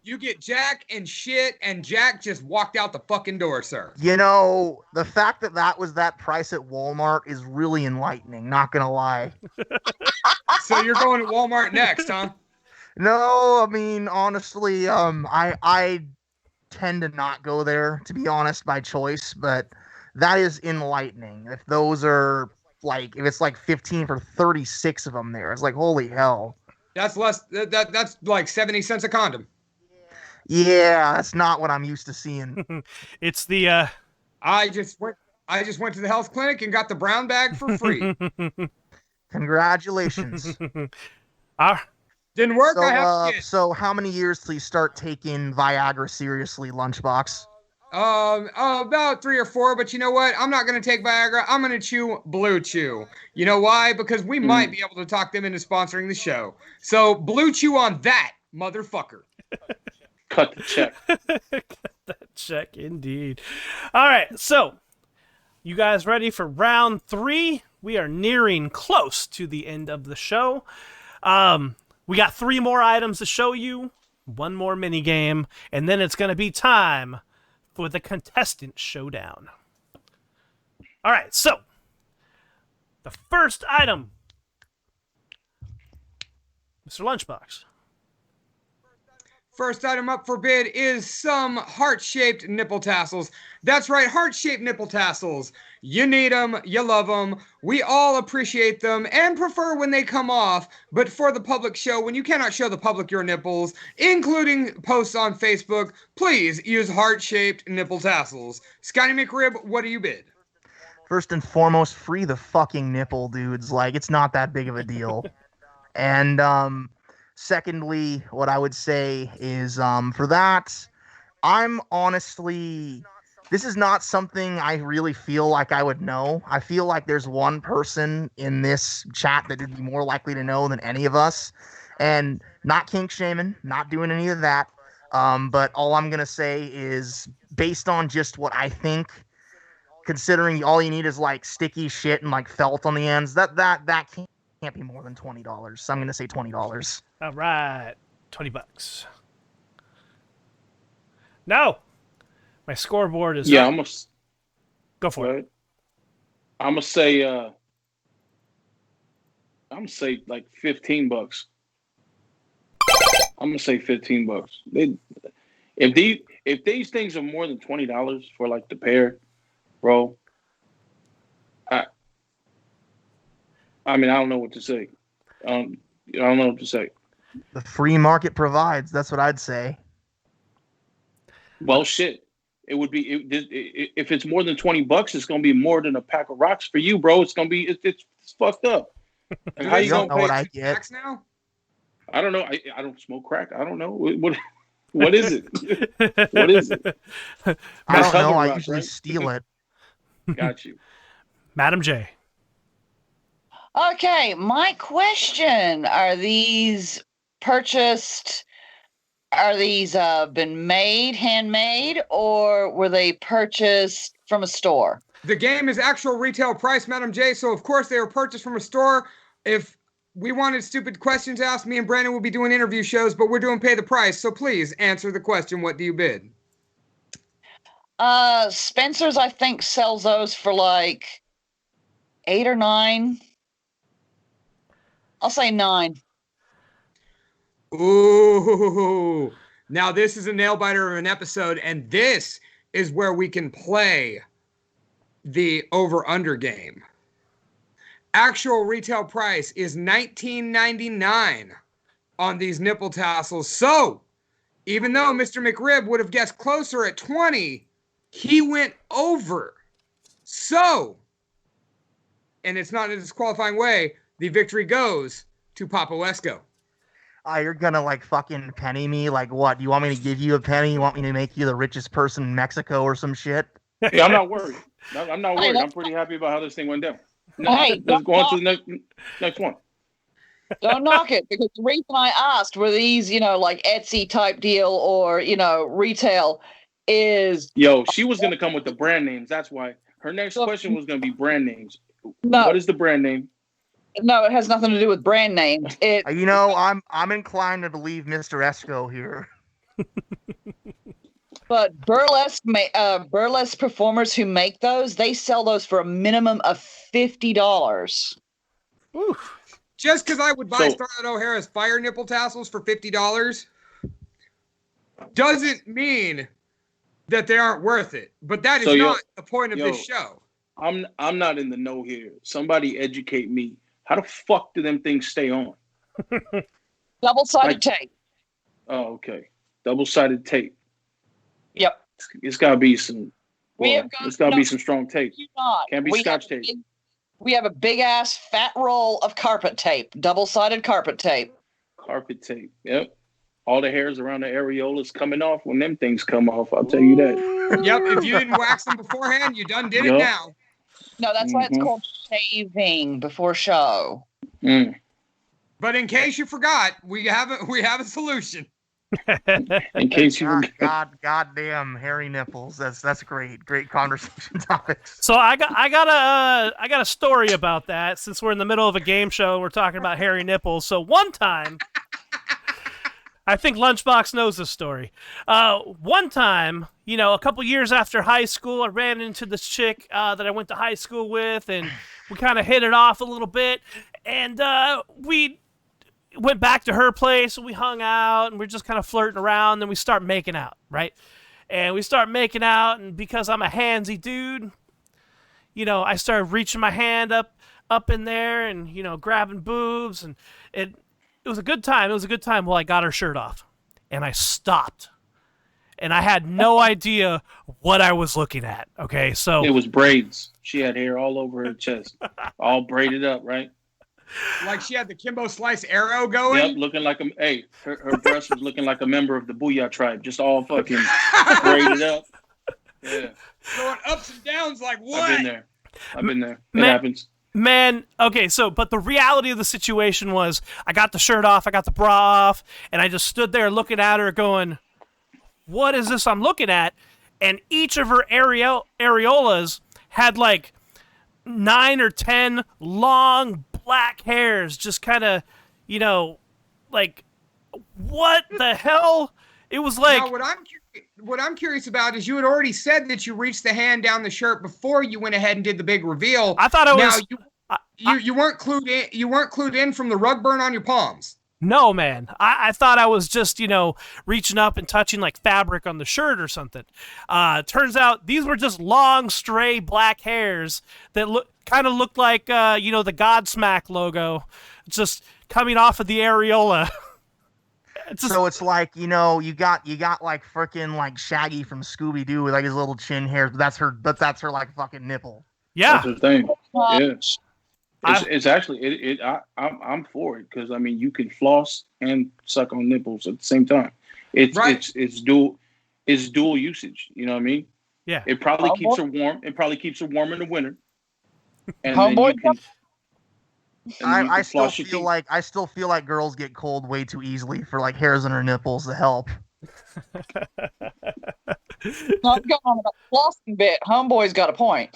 You get Jack and shit, and Jack just walked out the fucking door, sir. The fact that was that price at Walmart is really enlightening, not gonna lie. So you're going to Walmart next, huh? No, I mean, honestly, I tend to not go there, to be honest, by choice, but that is enlightening. If those are if it's like 15 for 36 of them there, it's like, holy hell. That's less. That's like 70 cents a condom. Yeah, that's not what I'm used to seeing. It's the I just went to the health clinic and got the brown bag for free. Congratulations. Didn't work. I have to get. So how many years till you start taking Viagra seriously, Lunchbox? About 3 or 4, but you know what? I'm not going to take Viagra. I'm going to chew Blue Chew. You know why? Because we might be able to talk them into sponsoring the show. So Blue Chew on that, motherfucker. Cut the check. Cut that check, indeed. All right, so you guys ready for round 3? We are nearing close to the end of the show. We got 3 more items to show you, 1 more mini game, and then it's going to be time for the contestant showdown. All right, so the first item, Mr. Lunchbox. First item up for bid is some heart-shaped nipple tassels. That's right, heart-shaped nipple tassels. You need them, you love them. We all appreciate them and prefer when they come off. But for the public show, when you cannot show the public your nipples, including posts on Facebook, please use heart-shaped nipple tassels. Scotty McRib, what do you bid? First and foremost, free the fucking nipple, dudes. Like, it's not that big of a deal. And, secondly, what I would say is, for that, I'm honestly, this is not something I really feel like I would know. I feel like there's one person in this chat that would be more likely to know than any of us. And not kink shaming, not doing any of that. But all I'm going to say is, based on just what I think, considering all you need is like sticky shit and like felt on the ends, that can't be more than $20. So I'm going to say $20. All right, $20. No, my scoreboard is Yeah, up. almost. Go for it. I'm gonna say. I'm gonna say like $15. I'm gonna say $15. If these things are more than $20 for like the pair, bro. I mean, I don't know what to say. I don't know what to say. The free market provides. That's what I'd say. Well, shit. It would be if it's more than $20, it's gonna be more than a pack of rocks for you, bro. It's gonna be it's fucked up. And how you don't gonna know what pay? I get. Max now? I don't know. I don't smoke crack. I don't know. What is it? What is it? I That's don't know. Hubbard I Rock, usually right? steal it. Got you. Madam J. Okay, my question: Are these purchased? Are these been made, handmade, or were they purchased from a store? The game is actual retail price, Madam J. So of course they were purchased from a store. If we wanted stupid questions asked, me and Brandon will be doing interview shows, but we're doing pay the price. So please answer the question. What do you bid? Spencer's, I think, sells those for like 8 or 9. I'll say 9. Ooh. Now this is a nail biter of an episode, and this is where we can play the over-under game. Actual retail price is $19.99 on these nipple tassels. So, even though Mr. McRib would have guessed closer at 20, he went over. So, and it's not in a disqualifying way, the victory goes to Papa Wesco. You're gonna like fucking penny me? Like what? Do you want me to give you a penny? You want me to make you the richest person in Mexico or some shit? Yeah, I'm not worried. I'm not worried. I'm pretty happy about how this thing went down. Hey, Let's go on to the next one. Don't knock it, because the reason I asked were these, like Etsy type deal or, retail is. Yo, she was going to come with the brand names. That's why. Her next question was going to be brand names. No. What is the brand name? No, it has nothing to do with brand names. I'm inclined to believe Mr. Esco here. But burlesque performers who make those, they sell those for a minimum of $50. Ooh. Just because I would buy Scarlett O'Hara's fire nipple tassels for $50 doesn't mean that they aren't worth it. But that is not the point of this show. I'm not in the know here. Somebody educate me. How the fuck do them things stay on? Double-sided tape. Oh, okay. Double-sided tape. Yep. It's got to be some. It's got to be some strong tape. Can't be Scotch tape. We have a big ass fat roll of carpet tape, double-sided carpet tape. Carpet tape. Yep. All the hairs around the areolas coming off when them things come off. I'll tell you that. Yep. If you didn't wax them beforehand, you done did it now. No, that's why it's called shaving before show. Mm. But in case you forgot, we have a solution. In case you goddamn hairy nipples. That's great conversation topics. So I got a story about that, since we're in the middle of a game show and we're talking about hairy nipples. So one time, I think Lunchbox knows this story. One time, a couple years after high school, I ran into this chick that I went to high school with, and we kind of hit it off a little bit, and we went back to her place, and we hung out, and we're just kind of flirting around, and then we start making out, right? And we start making out, and because I'm a handsy dude, I started reaching my hand up in there and, grabbing boobs, and it was a good time. It was a good time while I got her shirt off, and I stopped, and I had no idea what I was looking at. Okay, so it was braids. She had hair all over her chest, all braided up, right? Like she had the Kimbo Slice arrow going? Yep, looking like her breast was looking like a member of the Booyah tribe, just all fucking braided up. Yeah. Going ups and downs like what? I've been there. It happens. Man, okay, but the reality of the situation was I got the shirt off, I got the bra off, and I just stood there looking at her going, what is this I'm looking at? And each of her areolas had like 9 or 10 long black hairs, just kind of, like, what the hell? It was like. Now, what I'm curious about is you had already said that you reached the hand down the shirt before you went ahead and did the big reveal. I thought you weren't clued in. You weren't clued in from the rug burn on your palms. No, man. I thought I was just, reaching up and touching like fabric on the shirt or something. Turns out these were just long, stray black hairs that kind of looked like, the Godsmack logo, just coming off of the areola. So it's like, you got like freaking like Shaggy from Scooby Doo with like his little chin hairs. But that's her like fucking nipple. Yeah. That's her thing. Yeah. It's actually I'm for it because I mean you can floss and suck on nipples at the same time. Right. It's dual usage. You know what I mean? Yeah. It probably keeps Homeboy, her warm. It probably keeps her warm in the winter, and then homeboy, you I can still floss your feel teeth. like girls get cold way too easily for like hairs on her nipples to help. not going on about the flossing bit. Homeboy's got a point.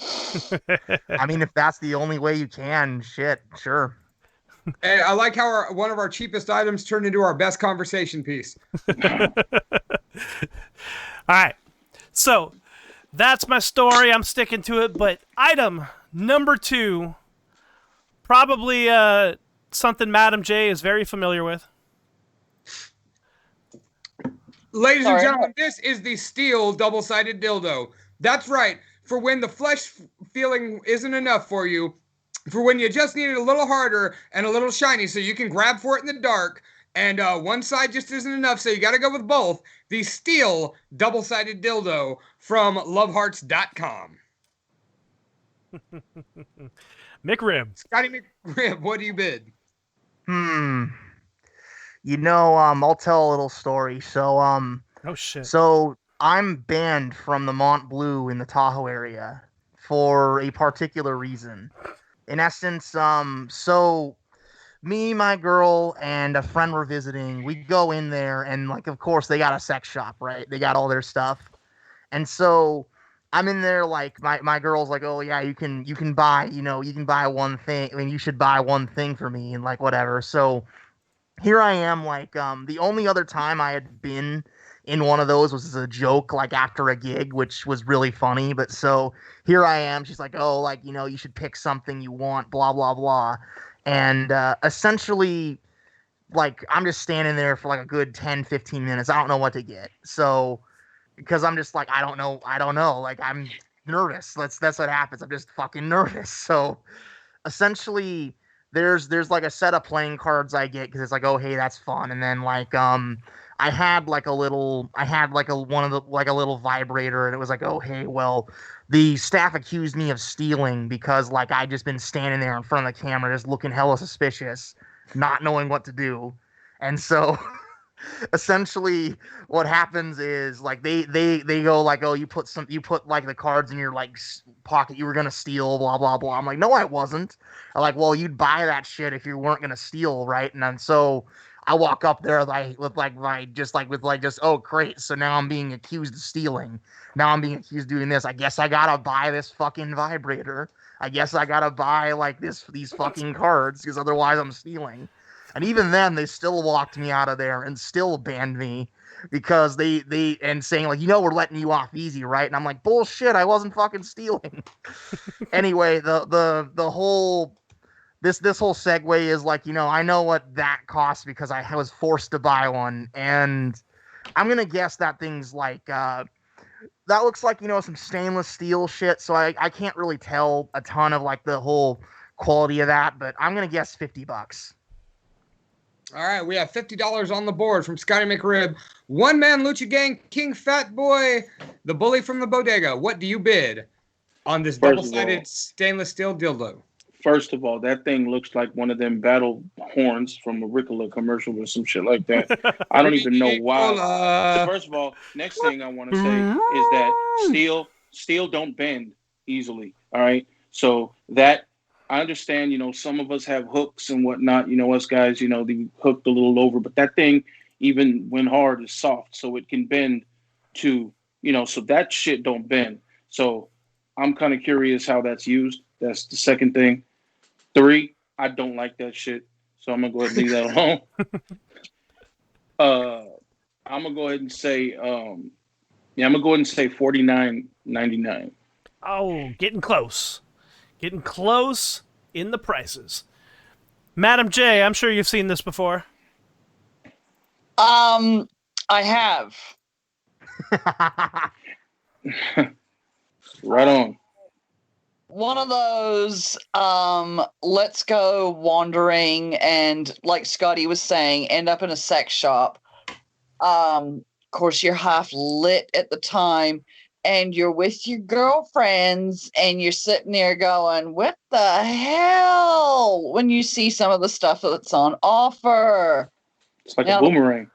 I mean, if that's the only way you can, shit, sure. And I like how one of our cheapest items turned into our best conversation piece. All right. So that's my story. I'm sticking to it. But item number 2, probably something Madam J is very familiar with. Ladies and Sorry. gentlemen, this is the steel double-sided dildo. That's right. For when the flesh feeling isn't enough for you, for when you just need it a little harder and a little shiny so you can grab for it in the dark, and one side just isn't enough, so you got to go with both, the steel double-sided dildo from lovehearts.com. McRib. Scotty McRib, what do you bid? You know, I'll tell a little story. So, Oh, shit. so I'm banned from the Mont Bleu in the Tahoe area for a particular reason. In essence, so me, my girl, and a friend were visiting. We go in there, and like, of course, they got a sex shop, right? They got all their stuff, and so I'm in there. Like, my girl's like, "Oh yeah, you can buy, you can buy one thing. I mean, you should buy one thing for me, and like whatever." So here I am, like, the only other time I had been in one of those was as a joke, like after a gig, which was really funny. But so here I am. She's like, "Oh, like, you should pick something you want, blah, blah, blah." And essentially, like, I'm just standing there for like a good 10, 15 minutes. I don't know what to get. So, because I'm just like, I don't know. Like, I'm nervous. That's what happens. I'm just fucking nervous. So, essentially there's like a set of playing cards I get because it's like, oh hey, that's fun. And then like I had like a little vibrator, and it was like, oh hey, well, the staff accused me of stealing because like I just been standing there in front of the camera just looking hella suspicious, not knowing what to do. And so essentially what happens is like they go like, oh, you put like the cards in your like pocket you were gonna steal, blah blah blah. I'm like, no, I wasn't. I'm like, well, you'd buy that shit if you weren't gonna steal, right? And then so I walk up there like with like my just oh great, so now I'm being accused of stealing. Now I'm being accused of doing this. I guess I gotta buy this fucking vibrator. I guess I gotta buy like these fucking cards because otherwise I'm stealing. And even then, they still walked me out of there and still banned me because they and saying like, we're letting you off easy, right? And I'm like, bullshit, I wasn't fucking stealing. Anyway, the whole this whole segue is like, I know what that costs because I was forced to buy one, and I'm gonna guess that thing's like that looks like some stainless steel shit. So I can't really tell a ton of like the whole quality of that, but I'm gonna guess $50. All right, we have $50 on the board from Scotty McRib. One Man Lucha Gang, King Fat Boy, the bully from the bodega. What do you bid on this double-sided stainless steel dildo? First of all, that thing looks like one of them battle horns from a Ricola commercial or some shit like that. I don't even know why. First of all, next thing I want to say is that steel don't bend easily. All right, so that. I understand, some of us have hooks and whatnot, us guys, they hooked a little over, but that thing, even when hard, is soft, so it can bend to, so that shit don't bend. So I'm kind of curious how that's used. That's the second thing. 3, I don't like that shit, so I'm going to go ahead and leave that alone. I'm going to go ahead and say, I'm going to go ahead and say $49.99. Oh, getting close. Getting close in the prices. Madam J, I'm sure you've seen this before. I have. Right on. One of those, let's go wandering and, like Scotty was saying, end up in a sex shop. Of course, you're half lit at the time. and you're with your girlfriends and you're sitting there going, what the hell? When you see some of the stuff that's on offer. It's like Now, a boomerang.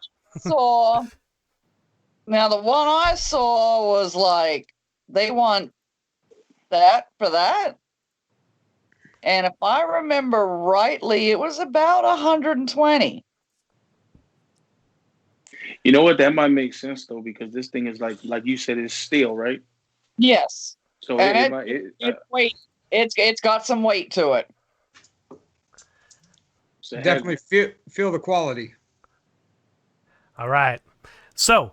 Now, the one I saw was like, they want that for that. And if I remember rightly, it was about 120. You know what? That might make sense though, because this thing is like you said, it's steel, right? Yes. So And it's got some weight to it. Definitely feel the quality. All right. So,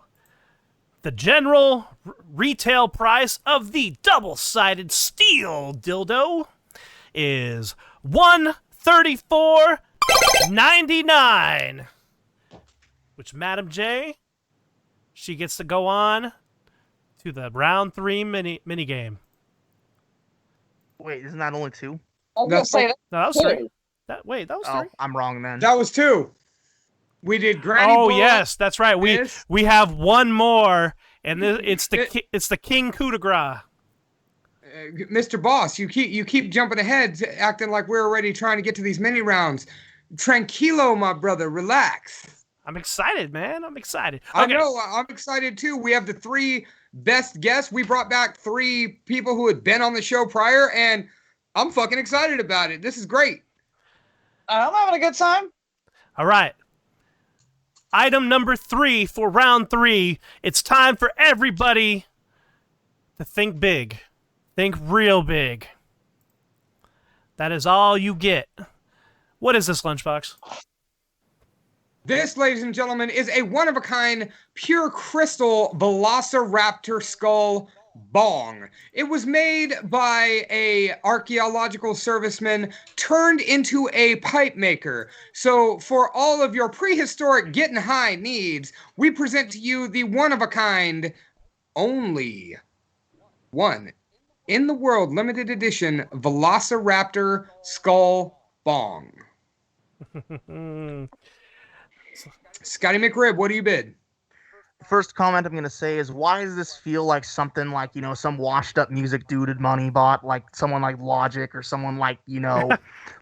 the general retail price of the double-sided steel dildo is $134.99. Which Madam J, she gets to go on to the round 3 mini game. Wait, isn't that only 2? I was gonna say that. No, that was 3. That was 3. I'm wrong then. That was 2. We did Granny Oh Ball, yes, that's right. We have one more, and it's the King coup de grace. Mr. Boss, you keep jumping ahead, acting like we're already trying to get to these mini rounds. Tranquilo, my brother, relax. I'm excited, man. I'm excited. I Okay. know, I'm excited too. We have the 3 best guests. We brought back 3 people who had been on the show prior, and I'm fucking excited about it. This is great. I'm having a good time. All right. Item number 3 for round 3. It's time for everybody to think big. Think real big. That is all you get. What is this, Lunchbox? This, ladies and gentlemen, is a one-of-a-kind pure crystal velociraptor skull bong. It was made by a archaeological serviceman turned into a pipe maker. So for all of your prehistoric getting high needs, we present to you the one-of-a-kind, only one in the world limited edition velociraptor skull bong. Scotty McRib, what do you bid? First comment I'm going to say is, why does this feel like something like, some washed up music dude at money bought, like someone like Logic or someone like,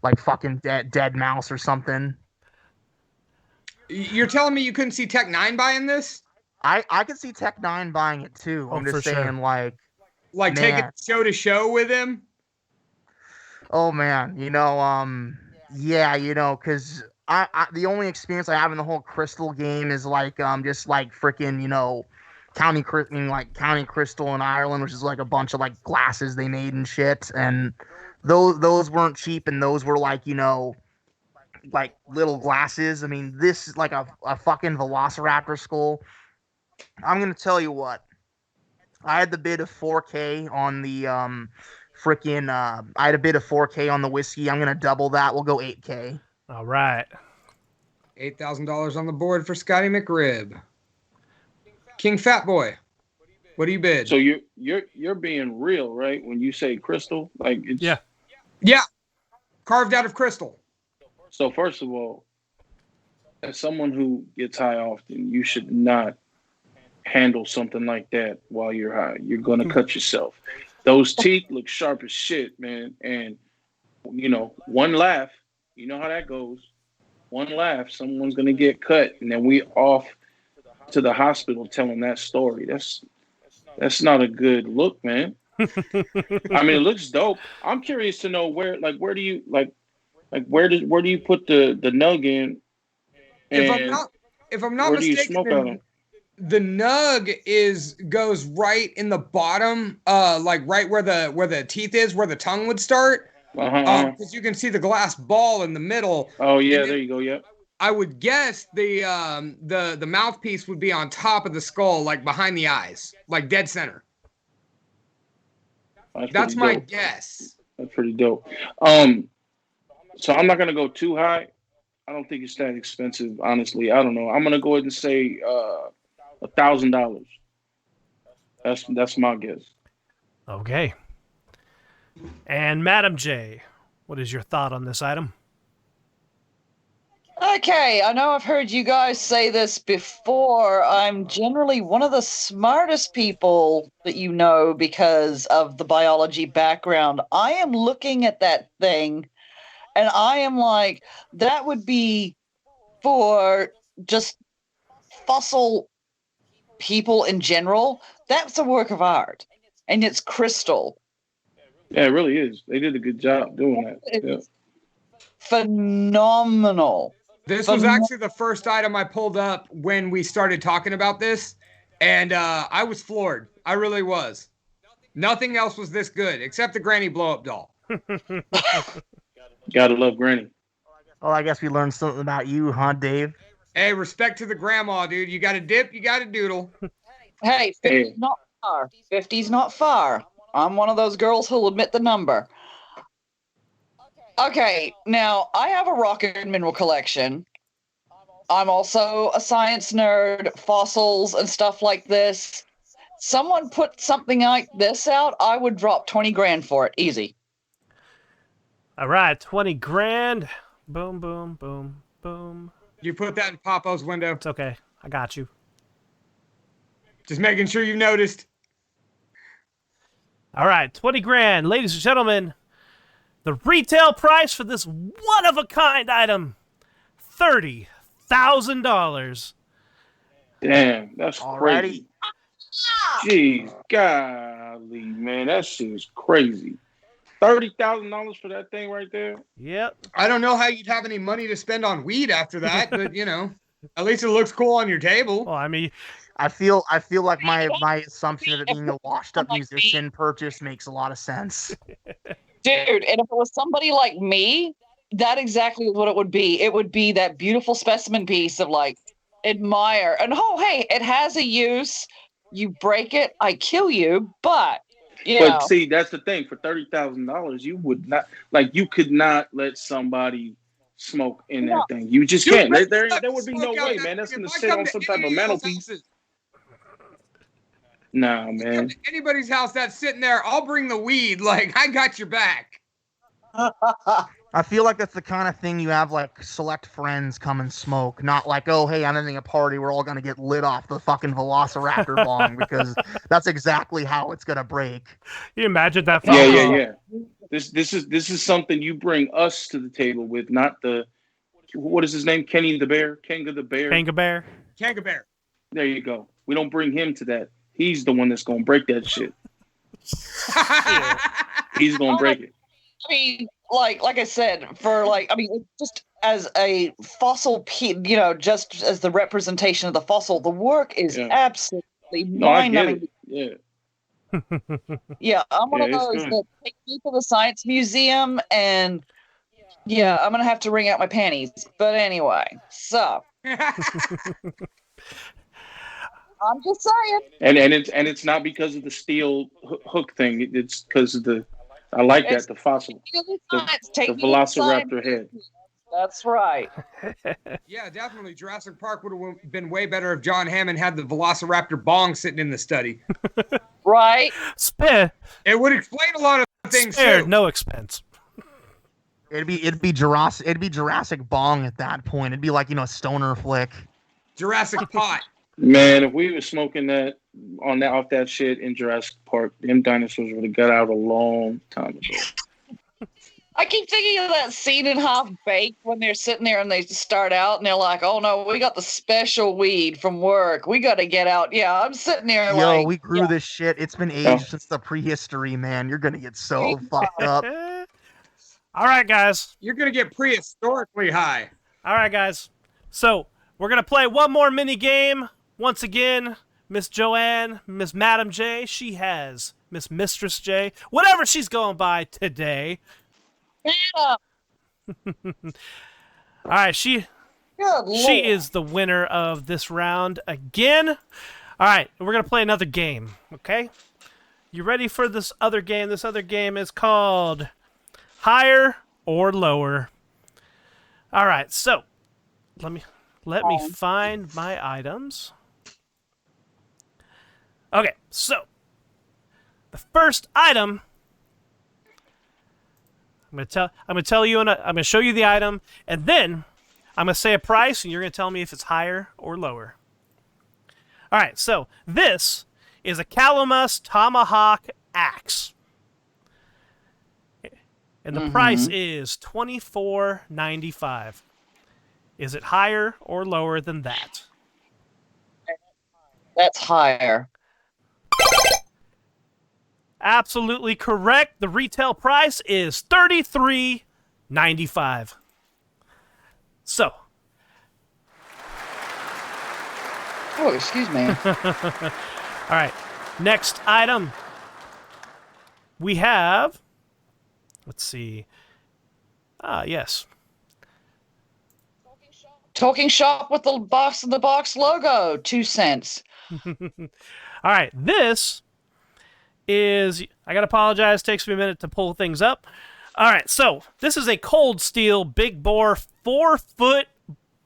like fucking Dead Mouse or something? You're telling me you couldn't see Tech 9 buying this? I could see Tech 9 buying it too. Oh, I'm just for saying, sure. like take it show to show with him? Oh man, yeah, because I the only experience I have in the whole Crystal game is like just like freaking County Crystal in Ireland, which is like a bunch of like glasses they made and shit, and those weren't cheap, and those were like like little glasses. I mean, this is like a fucking Velociraptor skull. I'm gonna tell you what, I had the bid of 4K on the I had a bid of 4K on the whiskey. I'm gonna double that. We'll go 8K. All right. $8,000 on the board for Scotty McRib. King Fat Boy, what do you bid? So you're being real, right? When you say crystal, like it's yeah, carved out of crystal. So first of all, as someone who gets high often, you should not handle something like that while you're high. You're gonna cut yourself. Those teeth look sharp as shit, man. And one laugh, you know how that goes. One laugh, someone's gonna get cut, and then we off to the hospital telling that story. That's not a good look, man. I mean, it looks dope. I'm curious to know where do you where do you put the nug in? If I'm not mistaken, the nug goes right in the bottom, like right where the teeth is, where the tongue would start. Because you can see the glass ball in the middle. Oh yeah, there you go. Yep. I would guess the mouthpiece would be on top of the skull, like behind the eyes, like dead center. That's my guess. That's pretty dope. So I'm not gonna go too high. I don't think it's that expensive, honestly. I don't know. I'm gonna go ahead and say $1,000. That's my guess. Okay. And Madam J, what is your thought on this item? Okay, I know I've heard you guys say this before. I'm generally one of the smartest people that you know because of the biology background. I am looking at that thing and I am like, that would be for just fossil people in general. That's a work of art. And it's crystal. Yeah, it really is. They did a good job doing that. Yeah. It's phenomenal. This was actually the first item I pulled up when we started talking about this, and I was floored. I really was. Nothing else was this good except the Granny blow-up doll. Gotta love Granny. Well, I guess we learned something about you, huh, Dave? Hey, respect to the grandma, dude. You got to dip, you got to doodle. Hey, 50's not far. 50's not far. I'm one of those girls who'll admit the number. Okay, now I have a rock and mineral collection. I'm also a science nerd, fossils and stuff like this. Someone put something like this out, I would drop 20 grand for it, easy. All right, 20 grand. Boom, boom, boom, boom. You put that in Papo's window. It's okay. I got you. Just making sure you noticed. All right, 20 grand. Ladies and gentlemen, the retail price for this one-of-a-kind item, $30,000. Damn, that's Alrighty. crazy. Jeez, golly, man, that shit is crazy. $30,000 for that thing right there. Yep. I don't know how you'd have any money to spend on weed after that, but you know, at least it looks cool on your table. Well, I mean, I feel like my assumption of it being a washed up musician purchase makes a lot of sense. Dude, and if it was somebody like me, that exactly is what it would be. It would be that beautiful specimen piece of like, admire. And oh, hey, it has a use. You break it, I kill you, but you know. See, that's the thing. For $30,000, you would not you could not let somebody smoke in that thing. You just can't. There would be no way, man. That's gonna sit on some type of mantelpiece. Nah, man. Anybody's house that's sitting there, I'll bring the weed. Like, I got your back. I feel like that's the kind of thing you have like select friends come and smoke, not like, oh, hey, I'm having a party, we're all gonna get lit off the fucking Velociraptor bong, because that's exactly how it's gonna break. you imagine that? Yeah. This is something you bring us to the table with, not the what is his name? Kenny the Bear, Kanga the Bear, Kanga Bear. Kanga Bear. There you go. We don't bring him to that. He's the one that's gonna break that shit. He's gonna break it. I mean, like I said, just as a fossil, just as the representation of the fossil, the work is absolutely mind-numbing. Yeah. Yeah, I'm one of those that take me to the science museum, and yeah, I'm gonna have to wring out my panties. But anyway, so I'm just saying. And it's not because of the steel hook thing. It's because of the. I like that, the fossil, the Velociraptor head. That's right. Yeah, definitely. Jurassic Park would have been way better if John Hammond had the Velociraptor bong sitting in the study. Right. It would explain a lot of things Spared too. no expense. It'd be Jurassic Bong at that point. It'd be like, a stoner flick. Jurassic Pot. Man, if we were smoking that off that shit in Jurassic Park, them dinosaurs would have got out a long time ago. I keep thinking of that scene in Half Baked when they're sitting there and they start out and they're like, "Oh no, we got the special weed from work. We got to get out." Yeah, I'm sitting there we grew this shit. It's been aged since the prehistory, man. You're gonna get so fucked up. All right, guys. You're gonna get prehistorically high. All right, guys. So we're gonna play one more mini game. Once again, Miss Joanne, Miss Madam J, she has Miss Mistress J, whatever she's going by today. All right, she is the winner of this round again. All right, we're going to play another game, okay? You ready for this other game? This other game is called Higher or Lower. All right, so let me find my items. Okay, so the first item I'm gonna show you the item, and then I'm going to say a price, and you're going to tell me if it's higher or lower. All right, so this is a Calamus Tomahawk Axe. And the price is $24.95. Is it higher or lower than that? That's higher. Absolutely correct. The retail price is $33.95. So. Oh, excuse me. All right. Next item. We have. Let's see. Yes. Talking shop with the box in the box logo. 2 cents. All right. This is. I got to apologize. Takes me a minute to pull things up. All right. So this is a Cold Steel Big Bore 4-foot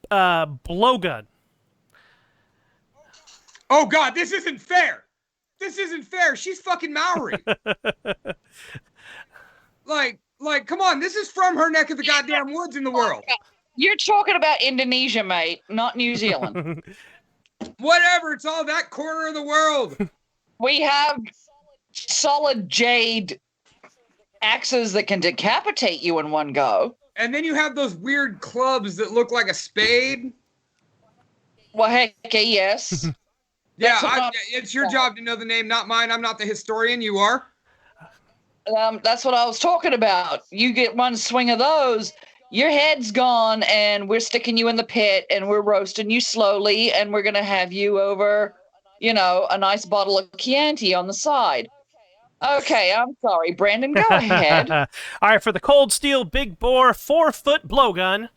blowgun. Oh, God, this isn't fair. This isn't fair. She's fucking Maori. Like, come on. This is from her neck of the goddamn woods in the world. You're talking about Indonesia, mate, not New Zealand. Whatever. It's all that corner of the world. We have solid jade axes that can decapitate you in one go. And then you have those weird clubs that look like a spade. Well, heck, yes. Yeah, it's your job to know the name, not mine. I'm not the historian. You are. That's what I was talking about. You get one swing of those, your head's gone, and we're sticking you in the pit, and we're roasting you slowly, and we're going to have you over, a nice bottle of Chianti on the side. Okay, I'm sorry. Brandon, go ahead. All right, for the Cold Steel Big Bore 4-foot blowgun,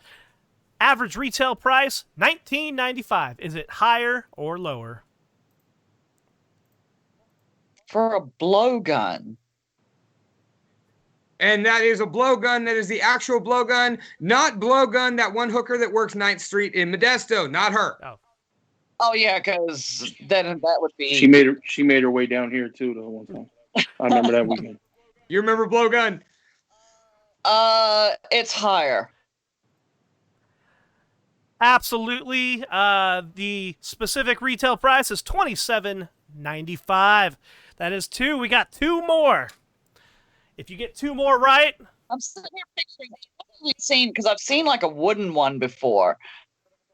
average retail price, $19.95. Is it higher or lower? For a blowgun. And that is a blowgun. That is the actual blowgun, not blowgun, that one hooker that works 9th Street in Modesto. Not her. Oh yeah, because then that would be. She made her way down here too the one time. I remember that weekend. You remember blowgun? It's higher. Absolutely. The specific retail price is $27.95. That is 2. We got 2 more. If you get 2 more right. I'm sitting here picturing, because I've seen like a wooden one before.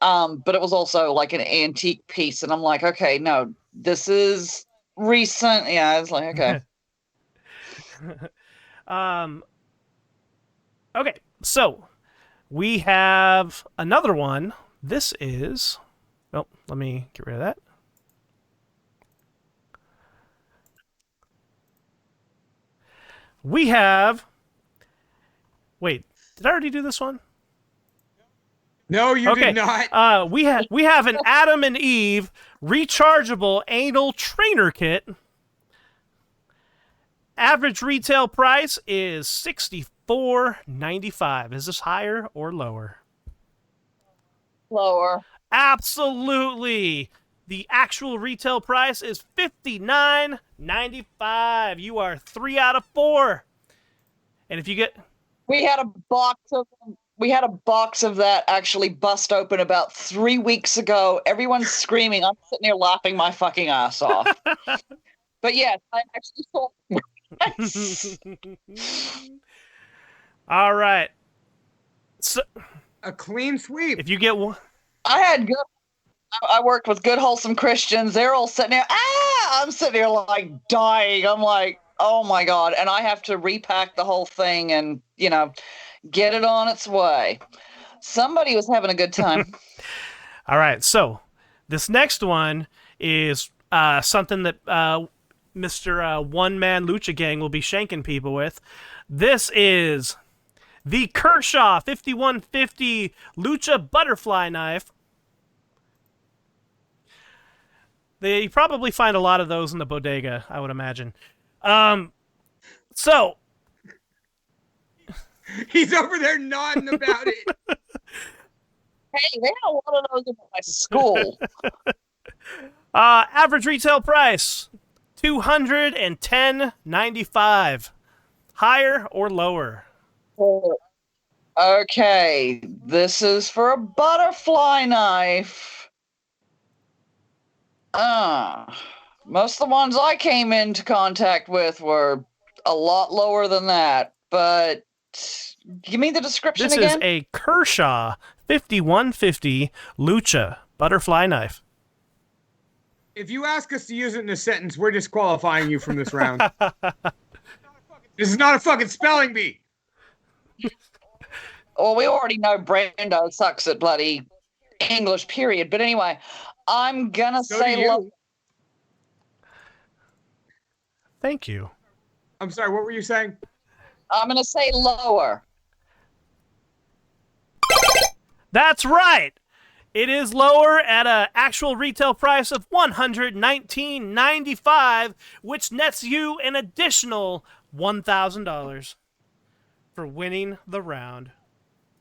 But it was also like an antique piece. And I'm like, okay, no, this is recent. Yeah, I was like, okay. Okay, so we have another one. This is. Oh, let me get rid of that. We have. Wait, did I already do this one? No, you did not. We have an Adam and Eve rechargeable anal trainer kit. Average retail price is $64.95. Is this higher or lower? Lower. Absolutely. The actual retail price is $59.95. You are 3 out of 4. And if you get, we had a box of that actually bust open about 3 weeks ago. Everyone's screaming. I'm sitting there laughing my fucking ass off. But yes, I actually saw. All right. So a clean sweep. If you get one, I worked with good wholesome Christians. They're all sitting there. I'm sitting there like dying. I'm like, oh my God. And I have to repack the whole thing and, get it on its way. Somebody was having a good time. All right. So this next one is something that Mr. One Man Lucha Gang will be shanking people with. This is the Kershaw 5150 Lucha Butterfly Knife. You probably find a lot of those in the bodega, I would imagine. So he's over there nodding about it. Hey, they had a lot of those in my school. Average retail price $210.95. Higher or lower? Okay, this is for a butterfly knife. Most of the ones I came into contact with were a lot lower than that, but give me the description This again. is a Kershaw 5150 Lucha butterfly knife. If you ask us to use it in a sentence, we're disqualifying you from this round. This is not a fucking spelling bee. Well, we already know Brando sucks at bloody English, period. But anyway, I'm gonna So say do you. Thank you. I'm sorry, what were you saying? I'm gonna say lower. That's right. It is lower at an actual retail price of $119.95, which nets you an additional $1,000 for winning the round.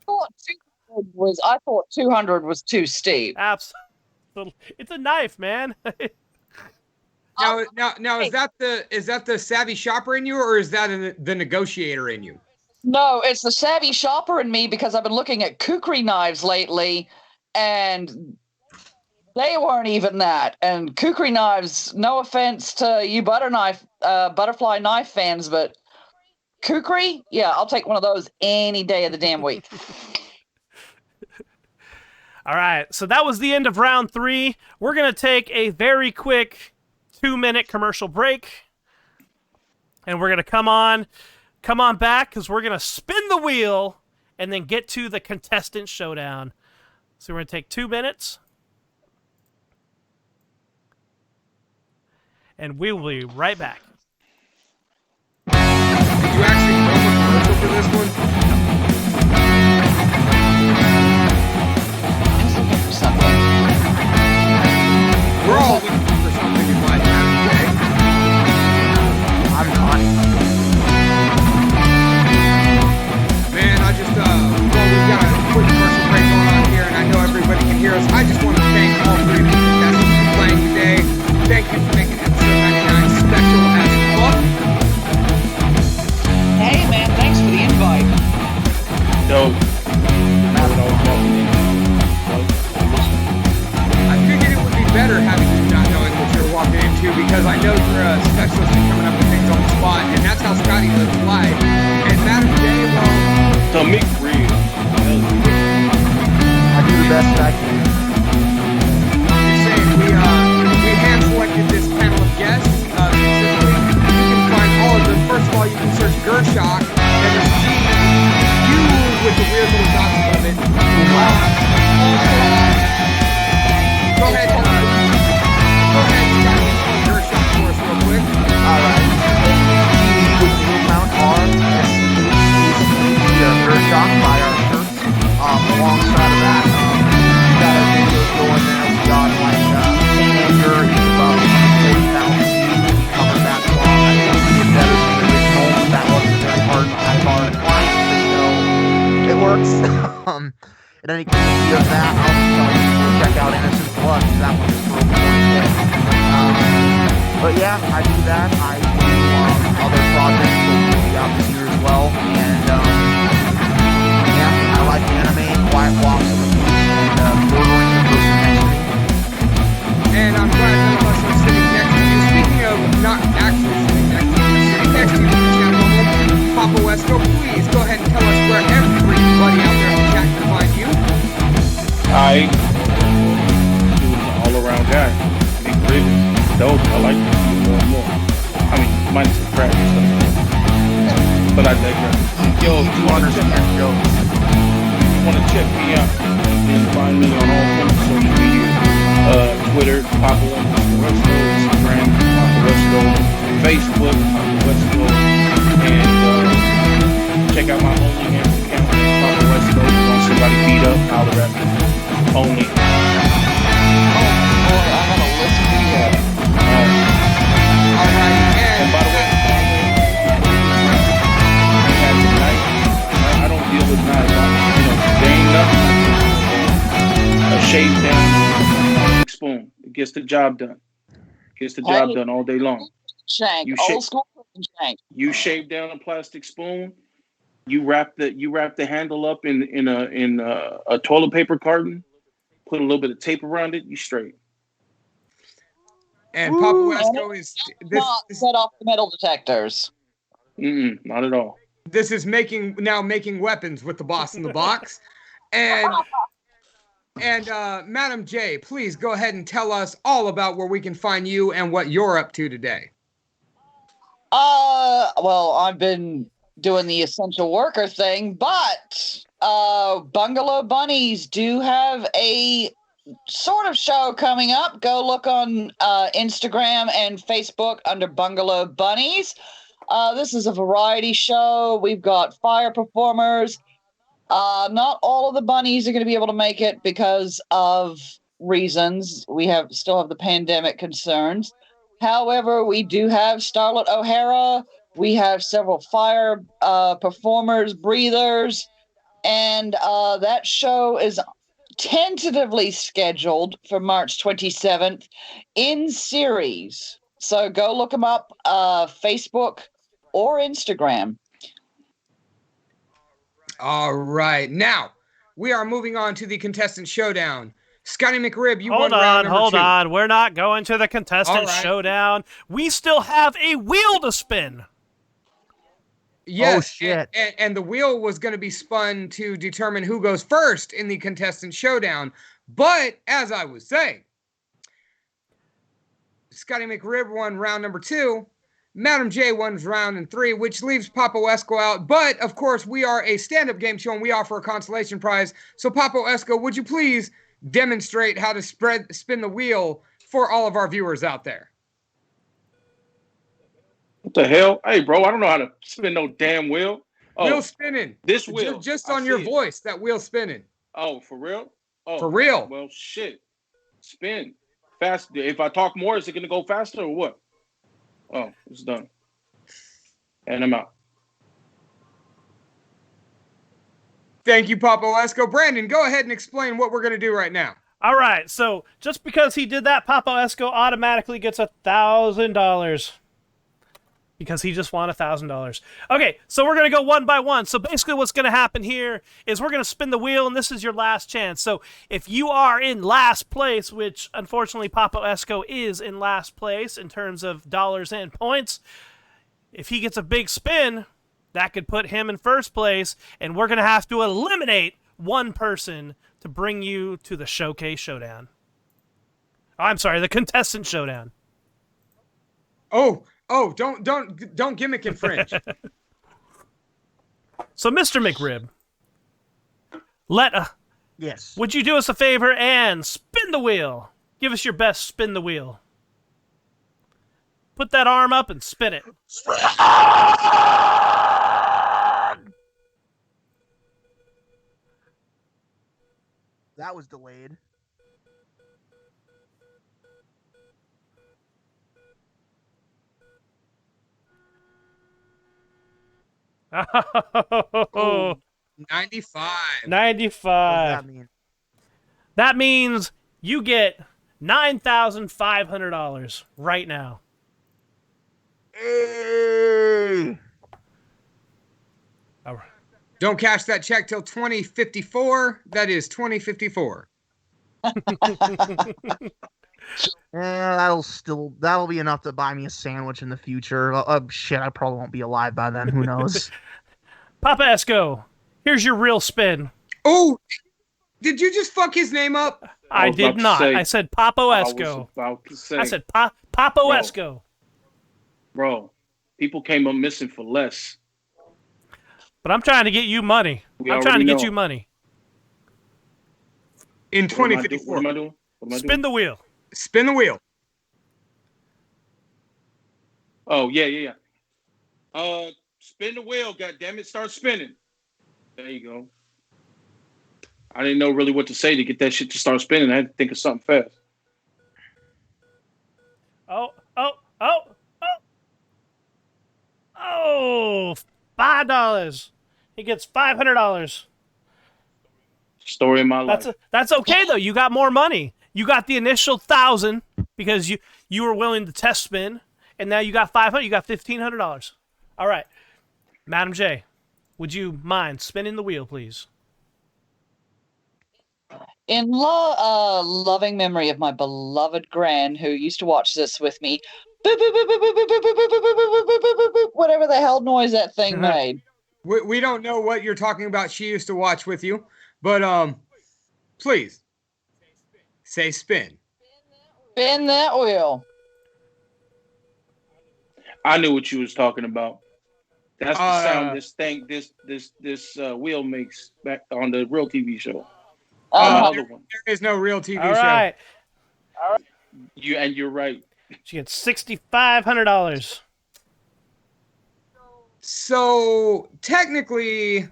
I thought 200 was too steep. Absolutely. It's a knife, man. Now, is that the savvy shopper in you, or is that the negotiator in you? No, it's the savvy shopper in me because I've been looking at kukri knives lately, and they weren't even that. And kukri knives, no offense to you butterfly knife fans, but kukri, yeah, I'll take one of those any day of the damn week. All right, so that was the end of round 3. We're going to take a very quick 2-minute commercial break, and we're going to come on back because we're going to spin the wheel and then get to the contestant showdown. So we're going to take 2 minutes, and we will be right back. Did you actually film a commercial for this one? We're all looking for something in life today. I'm not. Man, we've got a quick commercial break going on here, and I know everybody can hear us. I just want to thank all 3 of the contestants for playing today. Thank you for making episode 99 special as fuck. Hey, man, thanks for the invite. Dope. I figured it would be better having you not knowing what you're walking into, because I know you're a specialist in coming up with things on the spot, and that's how Scotty lives life. And Madam J, well, So McRib. I do the best I can. I'm just saying, we hand-selected this panel of guests. Specifically, you can find all of them. First of all, you can search Gershok, and you'll see you with the weird little dots above it. Go ahead, Scotty, and Gershok for us real quick. Alright. With the amount R, Gershok by our shirts. Alongside of that, we got our videos going there. We got Teenager, he's about 40,000 views. Covered that song. I think we did better than the original. That wasn't very hard to bar and find, but it works. In any case, if you have that, I'll just tell you to check out Innocent Blood, because that one is for over 1K. But yeah, I do that. I do other projects that will be out this year as well. And yeah, I like anime, quiet walks on the beach, and bordering the person next to me. And I'm glad none of us are sitting next to you. Speaking of not actually sitting next to you, sitting next to you in the chat bubble, Papa Wesco, please go ahead and tell us where everybody out there in the chat can find you. I do an all-around guy. McRib is dope. I like it more and more. I mean, minus the crack and stuff. But I digress. Yo, if you want to check me out, you can find me on all forms of social media. Twitter, Papa Wesco, Instagram, Papa Wesco, Facebook, Papa Wesco, and check out my OnlyFans account, Papa Wesco. Want somebody beat up, holler at me. Only. Oh boy, I gotta listen to you. Alright, And by the way, tonight, I don't deal with knives. They ain't nothing. A shaved down spoon. It gets the job done. Gets the job done all day long. Shank, You old school shank. You shave down a plastic spoon, You wrap the handle up in a toilet paper carton, put a little bit of tape around it, you straight. And Papa Wesco is Not set off the metal detectors. Not at all. this is making weapons with the boss in the box. And Madam J, please go ahead and tell us all about where we can find you and what you're up to today. Well, I've been doing the essential worker thing, but Bungalow Bunnies do have a sort of show coming up. Go look on Instagram and Facebook under Bungalow Bunnies. This is a variety show. We've got fire performers. Not all of the bunnies are going to be able to make it because of reasons. We still have the pandemic concerns. However, we do have Starlet O'Hara. We have several fire performers, breathers, and that show is tentatively scheduled for March 27th in series. So go look them up, Facebook or Instagram. All right. Now, we are moving on to the contestant showdown. Scotty McRib, you Hold won round number 2. Hold on. We're not going to the contestant All right. showdown. We still have a wheel to spin. Yes, Oh, shit. And the wheel was going to be spun to determine who goes first in the contestant showdown. But, as I was saying, Scotty McRib won round number 2. Madam J won round 3, which leaves Papa Esco out. But, of course, we are a stand-up game show, and we offer a consolation prize. So, Papa Esco, would you please demonstrate how to spin the wheel for all of our viewers out there? What the hell? Hey, bro, I don't know how to spin no damn wheel. Oh, Wheel spinning. this wheel. Just I on your see it. voice, that wheel spinning. Oh, for real? Oh, For real. Well, shit. Spin. Fast. If I talk more, is it going to go faster or what? Oh, it's done. And I'm out. Thank you, Papa Esco. Brandon, go ahead and explain what we're going to do right now. All right. So just because he did that, Papa Esco automatically gets $1,000. Because he just won $1,000. Okay, so we're going to go one by one. So basically what's going to happen here is we're going to spin the wheel, and this is your last chance. So if you are in last place, which unfortunately Papa Esco is in last place in terms of dollars and points, if he gets a big spin, that could put him in first place, and we're going to have to eliminate one person to bring you to the Showcase Showdown. I'm sorry, the Contestant Showdown. Oh, don't gimmick infringe. So, Mr. McRib, Yes. would you do us a favor and spin the wheel? Give us your best spin the wheel. Put that arm up and spin it. That was delayed. Oh, 95. 95. What does that mean? That means you get $9,500 right now. Hey! All right. Don't cash that check till 2054. That is 2054. That'll be enough to buy me a sandwich in the future. Shit, I probably won't be alive by then. Who knows? Papa Esco, here's your real spin. Oh, did you just fuck his name up? I was did about to not. say- I said Papa I was Esco. about to say, I said Papa Esco. bro, people came up missing for less. But I'm trying to get you money. We I'm trying to already get know. you money. In What am I 2054. doing? What am I Spin doing? the wheel. Spin the wheel. Oh, yeah. Spin the wheel, goddammit. Start spinning. There you go. I didn't know really what to say to get that shit to start spinning. I had to think of something fast. Oh, $5. He gets $500. Story of my life. That's okay though. You got more money. You got the initial 1,000 because you were willing to test spin, and now you got 500. You got $1,500. All right, Madam J, would you mind spinning the wheel, please? In loving memory of my beloved Gran, who used to watch this with me, boop, boop, boop, boop, boop, boop, boop, boop, boop, boop, boop, boop, boop, boop, whatever the hell noise that thing made. We don't know what you're talking about. She used to watch with you, but please say spin. Spin that wheel. I knew what you was talking about. That's the sound this wheel makes back on the real TV show. Other one. There is no real TV All show. right. You're right. She gets $6,500. So technically,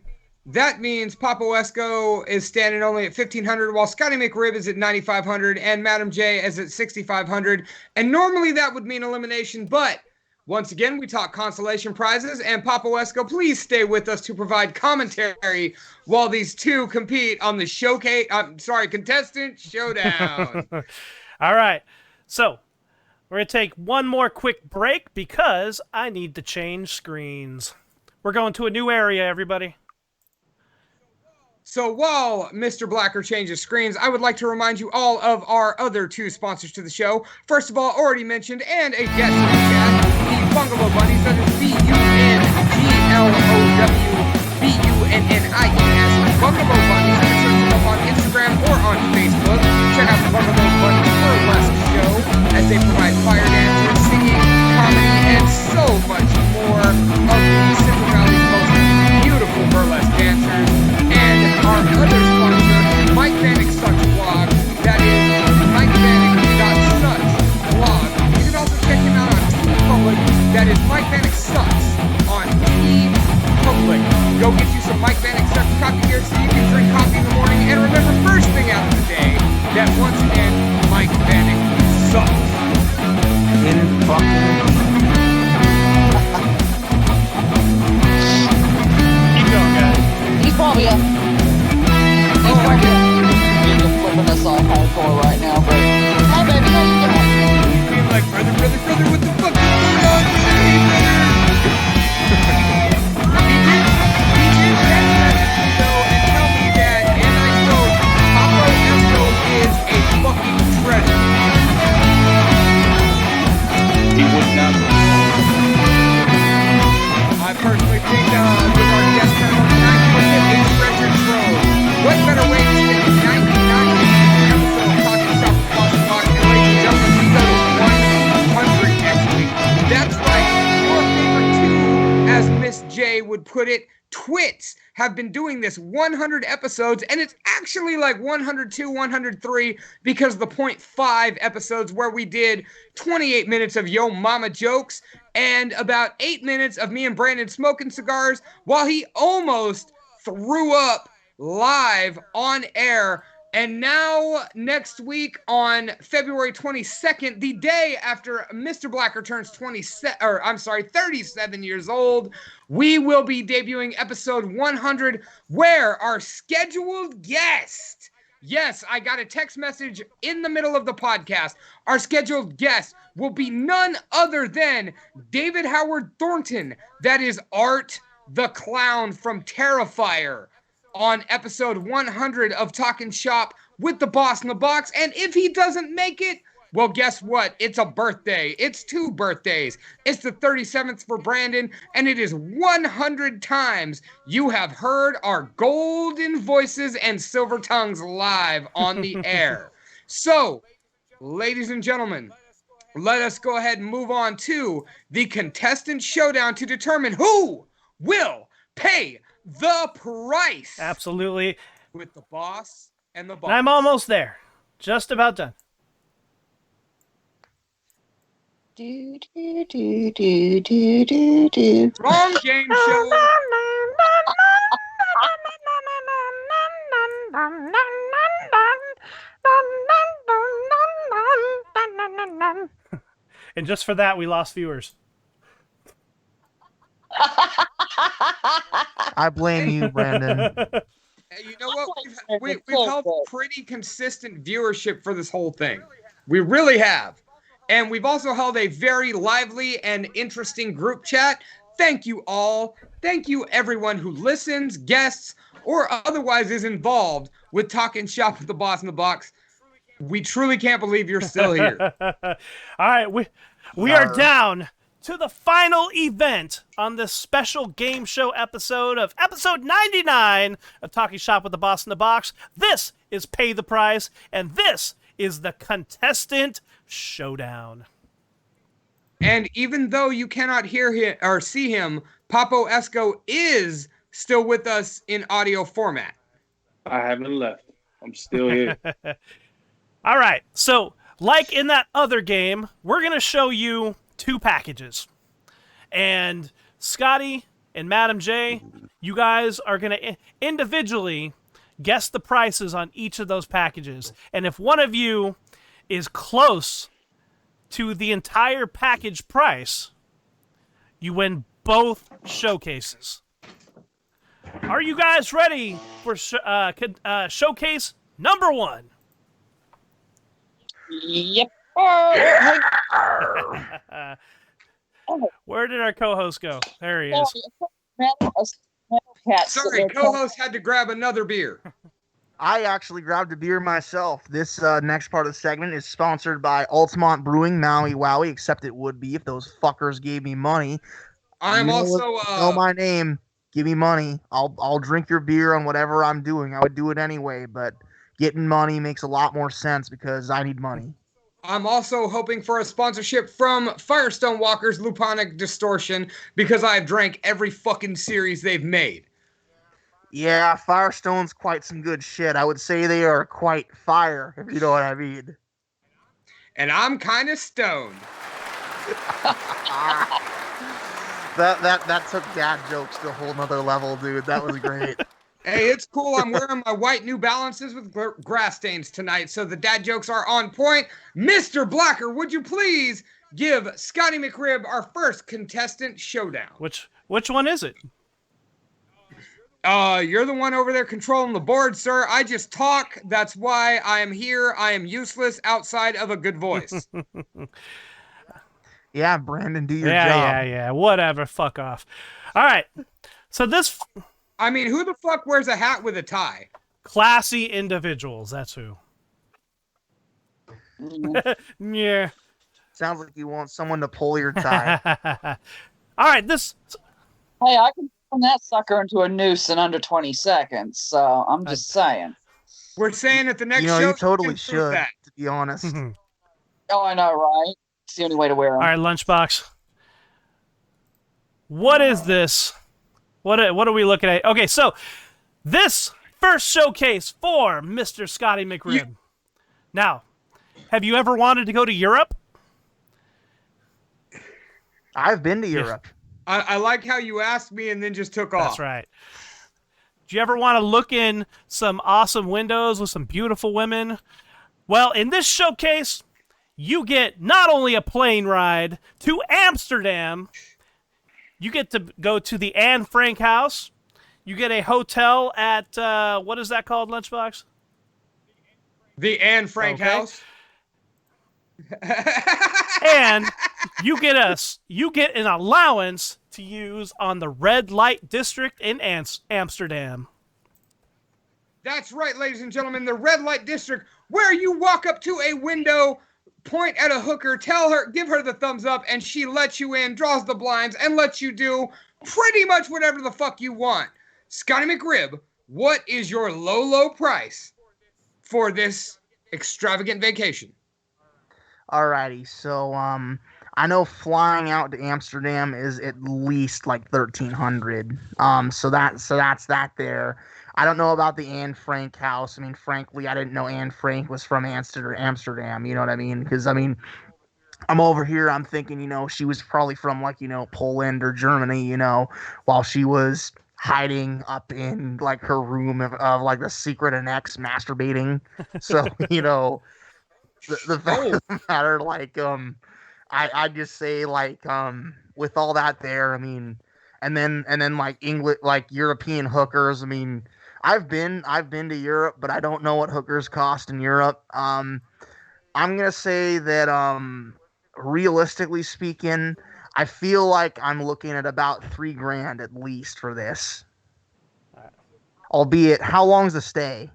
that means Papa Wesco is standing only at $1,500, while Scotty McRib is at $9,500, and Madam J is at $6,500. And normally that would mean elimination, but once again, we talk consolation prizes, and Papa Wesco, please stay with us to provide commentary while these two compete on the contestant showdown. All right. So, we're going to take one more quick break because I need to change screens. We're going to a new area, everybody. So while Mr. Blacker changes screens, I would like to remind you all of our other two sponsors to the show. First of all, already mentioned, and a guest in the chat, the Bungalow Bunnies, that is BUNGLOWBUNNIES, Bungalow Bunnies. You can search them up on Instagram or on Facebook. Check out the Bungalow Bunnies Burlesque Show as they provide fire dancing, singing, comedy, and so much more of the Central Valley's most beautiful burlesque dancers. And our other sponsor, Mike Vanek Sucks blog, that is MikeVanek.sucks blog. You can also check him out on TeePublic, that is Mike Vanek Sucks on TeePublic. Go get you some Mike Vanek Sucks coffee here so you can drink coffee in the morning, and remember first thing out of the day, that once again, Mike Vanek sucks. In fucking Keep going, guys. He's probably up. Oh, I did. He's flipping us all hardcore right now, but hi, baby, how you doing? Being like, brother, what the fuck is going on today, brother? He did text message me, though, and tell me that, and I quote, Papa Esco is a fucking treasure. He would not. I personally think with our guest panel tonight, we'll get a treasure trove. What better way to spend 99 episode of Talking Shop with Boss Talk, and ladies and gentlemen, we go to 100 next week. That's right, your favorite two, as Miss J would put it, twits have been doing this 100 episodes, and it's actually like 102, 103, because the 0.5 episodes where we did 28 minutes of Yo Mama jokes and about 8 minutes of me and Brandon smoking cigars while he almost threw up live on air. And now, next week on February 22nd, the day after Mr. Blacker turns 37 years old, we will be debuting episode 100, where our scheduled guest, yes, I got a text message in the middle of the podcast, our scheduled guest will be none other than David Howard Thornton, that is Art the Clown from Terrifier, on episode 100 of Talkin' Shop with the Boss in the Box. And if he doesn't make it, well, guess what? It's a birthday. It's two birthdays. It's the 37th for Brandon, and it is 100 times you have heard our golden voices and silver tongues live on the air. So, ladies and gentlemen, let us go ahead and move on to the contestant showdown to determine who will pay the price. Absolutely. With the boss and the boss. And I'm almost there. Just about done. Do, do, do, do, do, do, do. Wrong game show. And just for that, we lost viewers. I blame you, Brandon. You know what? We've held pretty consistent viewership for this whole thing. We really have. And we've also held a very lively and interesting group chat. Thank you all. Thank you everyone who listens, guests, or otherwise is involved with Talking Shop with the Boss in the Box. We truly can't believe you're still here. All right, we are down to the final event on this special game show episode of episode 99 of Talking Shop with the Boss in the Box. This is Pay the Price, and this is the contestant showdown. And even though you cannot hear him or see him, Papo Esco is still with us in audio format. I haven't left. I'm still here. All right, so like in that other game, we're going to show you two packages. And Scotty and Madam J, you guys are going to individually guess the prices on each of those packages. And if one of you is close to the entire package price, you win both showcases. Are you guys ready for showcase number 1? Yep. Where did our co-host go? There he is. Sorry, co-host had to grab another beer. I actually grabbed a beer myself. This next part of the segment is sponsored by Altamont Brewing, Maui Wowie, except it would be if those fuckers gave me money. I'm also know my name. Give me money. I'll drink your beer on whatever I'm doing. I would do it anyway, but getting money makes a lot more sense because I need money. I'm also hoping for a sponsorship from Firestone Walker's Luponic Distortion because I've drank every fucking series they've made. Yeah, Firestone's quite some good shit. I would say they are quite fire, if you know what I mean. And I'm kind of stoned. That took dad jokes to a whole nother level, dude. That was great. Hey, it's cool. I'm wearing my white New Balances with grass stains tonight, so the dad jokes are on point. Mr. Blacker, would you please give Scotty McRib our first contestant showdown? Which one is it? You're the one over there controlling the board, sir. I just talk. That's why I am here. I am useless outside of a good voice. Yeah, Brandon, do your job. Yeah. Whatever. Fuck off. All right. So this... I mean, who the fuck wears a hat with a tie? Classy individuals. That's who. Yeah. Sounds like you want someone to pull your tie. All right. This... Hey, I can turn that sucker into a noose in under 20 seconds, so I'm just saying. We're saying at the next show... You totally should, that. to be honest. Oh, I know, right? It's the only way to wear them. All right, Lunchbox. What is this? What are we looking at? Okay, so this first showcase for Mr. Scotty McRib. Now, have you ever wanted to go to Europe? I've been to Europe. I like how you asked me and then just took off. That's right. Do you ever want to look in some awesome windows with some beautiful women? Well, in this showcase, you get not only a plane ride to Amsterdam, you get to go to the Anne Frank house, you get a hotel at, what is that called, Lunchbox? The Anne Frank house. And you get an allowance to use on the red light district in Amsterdam. That's right, ladies and gentlemen, the red light district, where you walk up to a window, point at a hooker, tell her, give her the thumbs up, and she lets you in, draws the blinds, and lets you do pretty much whatever the fuck you want. Scotty McRib, what is your low price for this extravagant vacation? Alrighty, so I know flying out to Amsterdam is at least like $1,300. So that's that there. I don't know about the Anne Frank house. I mean, frankly, I didn't know Anne Frank was from Amsterdam. You know what I mean? Because, I mean, I'm over here, I'm thinking, she was probably from, like, Poland or Germany, while she was hiding up in, like, her room of like, the secret annex masturbating. So, the fact of the matter, like, I just say, like, with all that there, I mean, and then like English, like European hookers, I mean, I've been to Europe, but I don't know what hookers cost in Europe. I'm gonna say that realistically speaking, I feel like I'm looking at about $3,000 at least for this. Albeit, how long's the stay?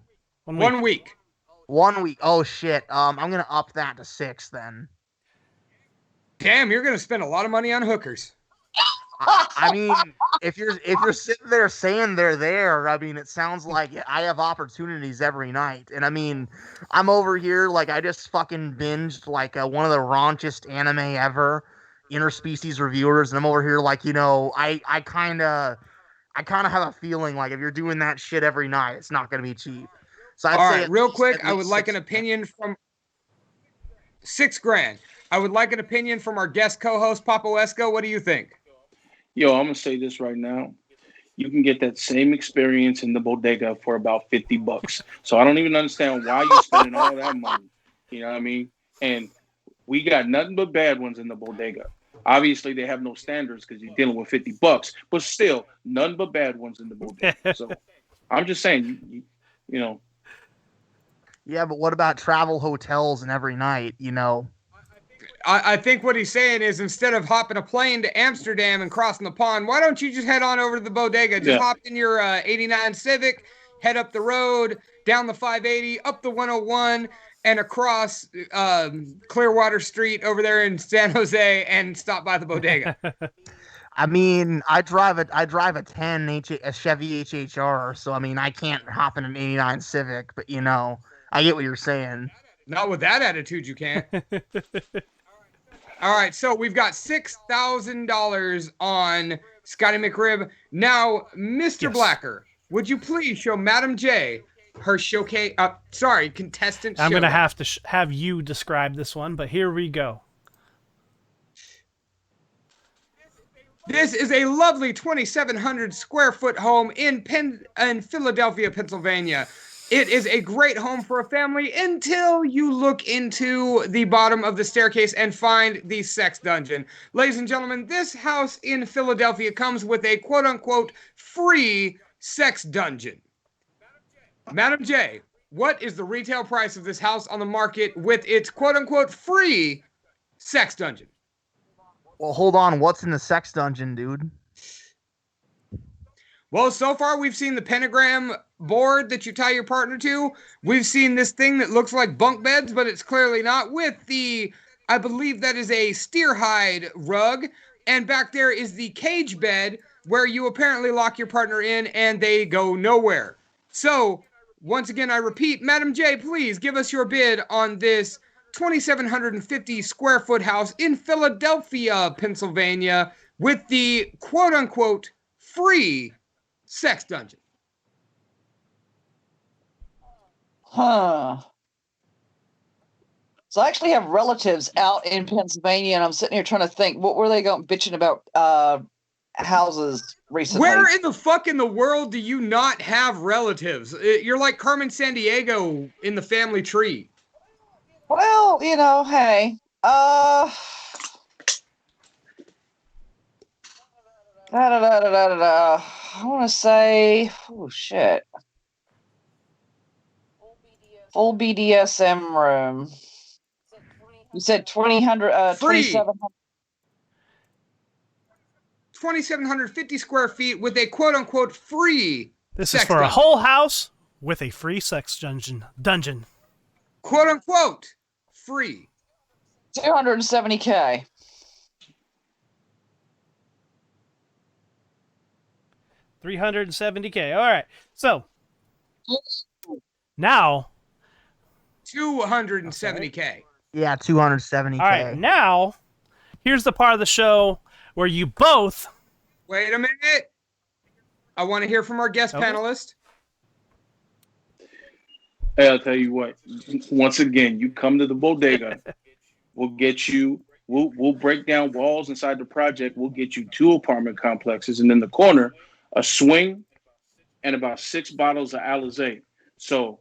1 week. 1 week. 1 week. Oh shit. I'm gonna up that to 6 then. Damn, you're gonna spend a lot of money on hookers. I mean, if you're sitting there saying they're there, I mean, it sounds like I have opportunities every night. And I mean, I'm over here like I just fucking binged like one of the raunchiest anime ever, Interspecies Reviewers, and I'm over here like, I kind of have a feeling like if you're doing that shit every night, it's not going to be cheap. So I'd All say right, real least- quick, at I would least like an 6 opinion from $6,000. I would like an opinion from our guest co-host Papa Esco. What do you think? Yo, I'm gonna say this right now. You can get that same experience in the bodega for about $50. So I don't even understand why you're spending all that money. You know what I mean? And we got nothing but bad ones in the bodega. Obviously, they have no standards because you're dealing with $50, but still, none but bad ones in the bodega. So I'm just saying, you know. Yeah, but what about travel hotels and every night, I think what he's saying is instead of hopping a plane to Amsterdam and crossing the pond, why don't you just head on over to the bodega? Just hop in your 89 Civic, head up the road, down the 580, up the 101, and across Clearwater Street over there in San Jose and stop by the bodega. I mean, I drive a 10 a Chevy HHR, so I mean, I can't hop in an 89 Civic, but I get what you're saying. Not with that attitude, you can't. All right, so we've got $6,000 on Scotty McRib. Now, Mr. Yes. Blacker, would you please show Madam J her showcase? Contestant. I'm going to showdown. have to have you describe this one, but here we go. This is a lovely 2,700 square foot home in Philadelphia, Pennsylvania. It is a great home for a family until you look into the bottom of the staircase and find the sex dungeon. Ladies and gentlemen, this house in Philadelphia comes with a quote-unquote free sex dungeon. Madam J, what is the retail price of this house on the market with its quote-unquote free sex dungeon? Well, hold on. What's in the sex dungeon, dude? Well, so far we've seen the pentagram board that you tie your partner to. We've seen this thing that looks like bunk beds, but it's clearly not, with I believe that is a steer hide rug. And back there is the cage bed where you apparently lock your partner in and they go nowhere. So, once again, I repeat, Madam J, please give us your bid on this 2,750 square foot house in Philadelphia, Pennsylvania, with the quote-unquote free sex dungeon. Huh. So I actually have relatives out in Pennsylvania, and I'm sitting here trying to think, what were they going bitching about houses recently? Where in the fuck in the world do you not have relatives? You're like Carmen Sandiego in the family tree. Well, hey. I want to say, oh shit. Full BDSM room. You said 2,700. 2,750 square feet with a quote-unquote free This sex is for a dungeon. whole house with a free sex dungeon. Quote-unquote free. 270K. $370K. All right. So now 270K. Yeah, 270K. All right, now here's the part of the show where you both. Wait a minute. I want to hear from our guest panelist. Hey, I'll tell you what. Once again, you come to the bodega. We'll get you. We'll break down walls inside the project. We'll get you 2 apartment complexes, and in the corner, a swing, and about 6 bottles of Alizé. So,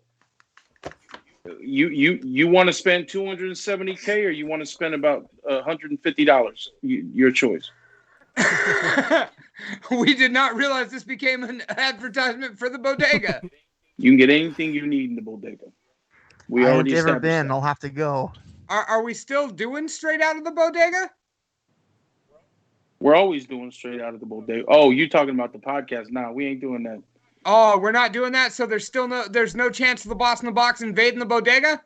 you want to spend $270K, or you want to spend about $150? Your choice. We did not realize this became an advertisement for the bodega. You can get anything you need in the bodega. We I already have never established been. that. I'll have to go. Are we still doing straight out of the bodega? We're always doing straight out of the bodega. Oh, you talking about the podcast? Nah, we ain't doing that. Oh, we're not doing that. So there's no chance of the Boss in the Box invading the bodega.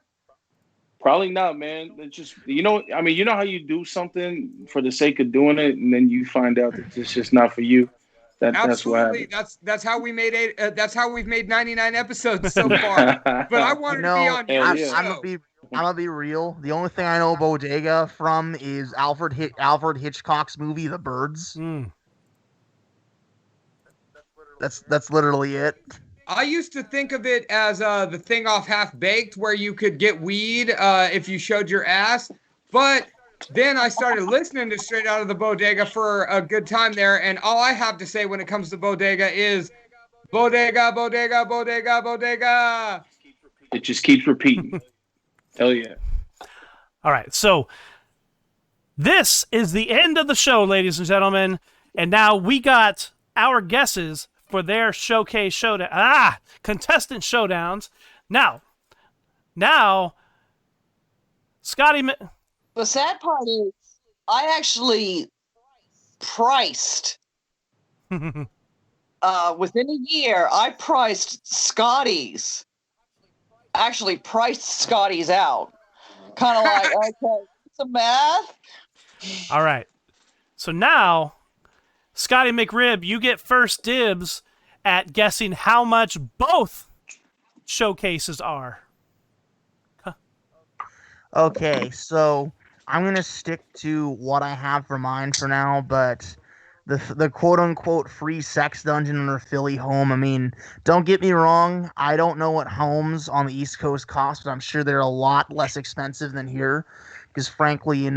Probably not, man. It's just I mean, you know how you do something for the sake of doing it, and then you find out that it's just not for you. That's what Absolutely. happened. That's how we made that's how we've made 99 episodes so far. But I wanted to be on your yeah. show. I'm gonna be real. The only thing I know bodega from is Alfred Hitchcock's movie The Birds. Mm. That's literally it. I used to think of it as the thing off Half Baked, where you could get weed if you showed your ass. But then I started listening to Straight Out of the Bodega for a good time there, and all I have to say when it comes to bodega is bodega, bodega, bodega, bodega. It just keeps repeating. Hell yeah. All right, so this is the end of the show, ladies and gentlemen, and now we got our guesses for their showcase showdown. Contestant showdowns. Now, Scotty. The sad part is, I actually priced. Within a year, I priced Scotty's. Actually, priced Scotty's out. Kind of like, okay, some math. All right. So now, Scotty McRib, you get first dibs at guessing how much both showcases are. Okay, so I'm gonna stick to what I have for mine for now, but the quote unquote free sex dungeon in our Philly home. I mean, don't get me wrong, I don't know what homes on the East Coast cost, but I'm sure they're a lot less expensive than here. Because frankly,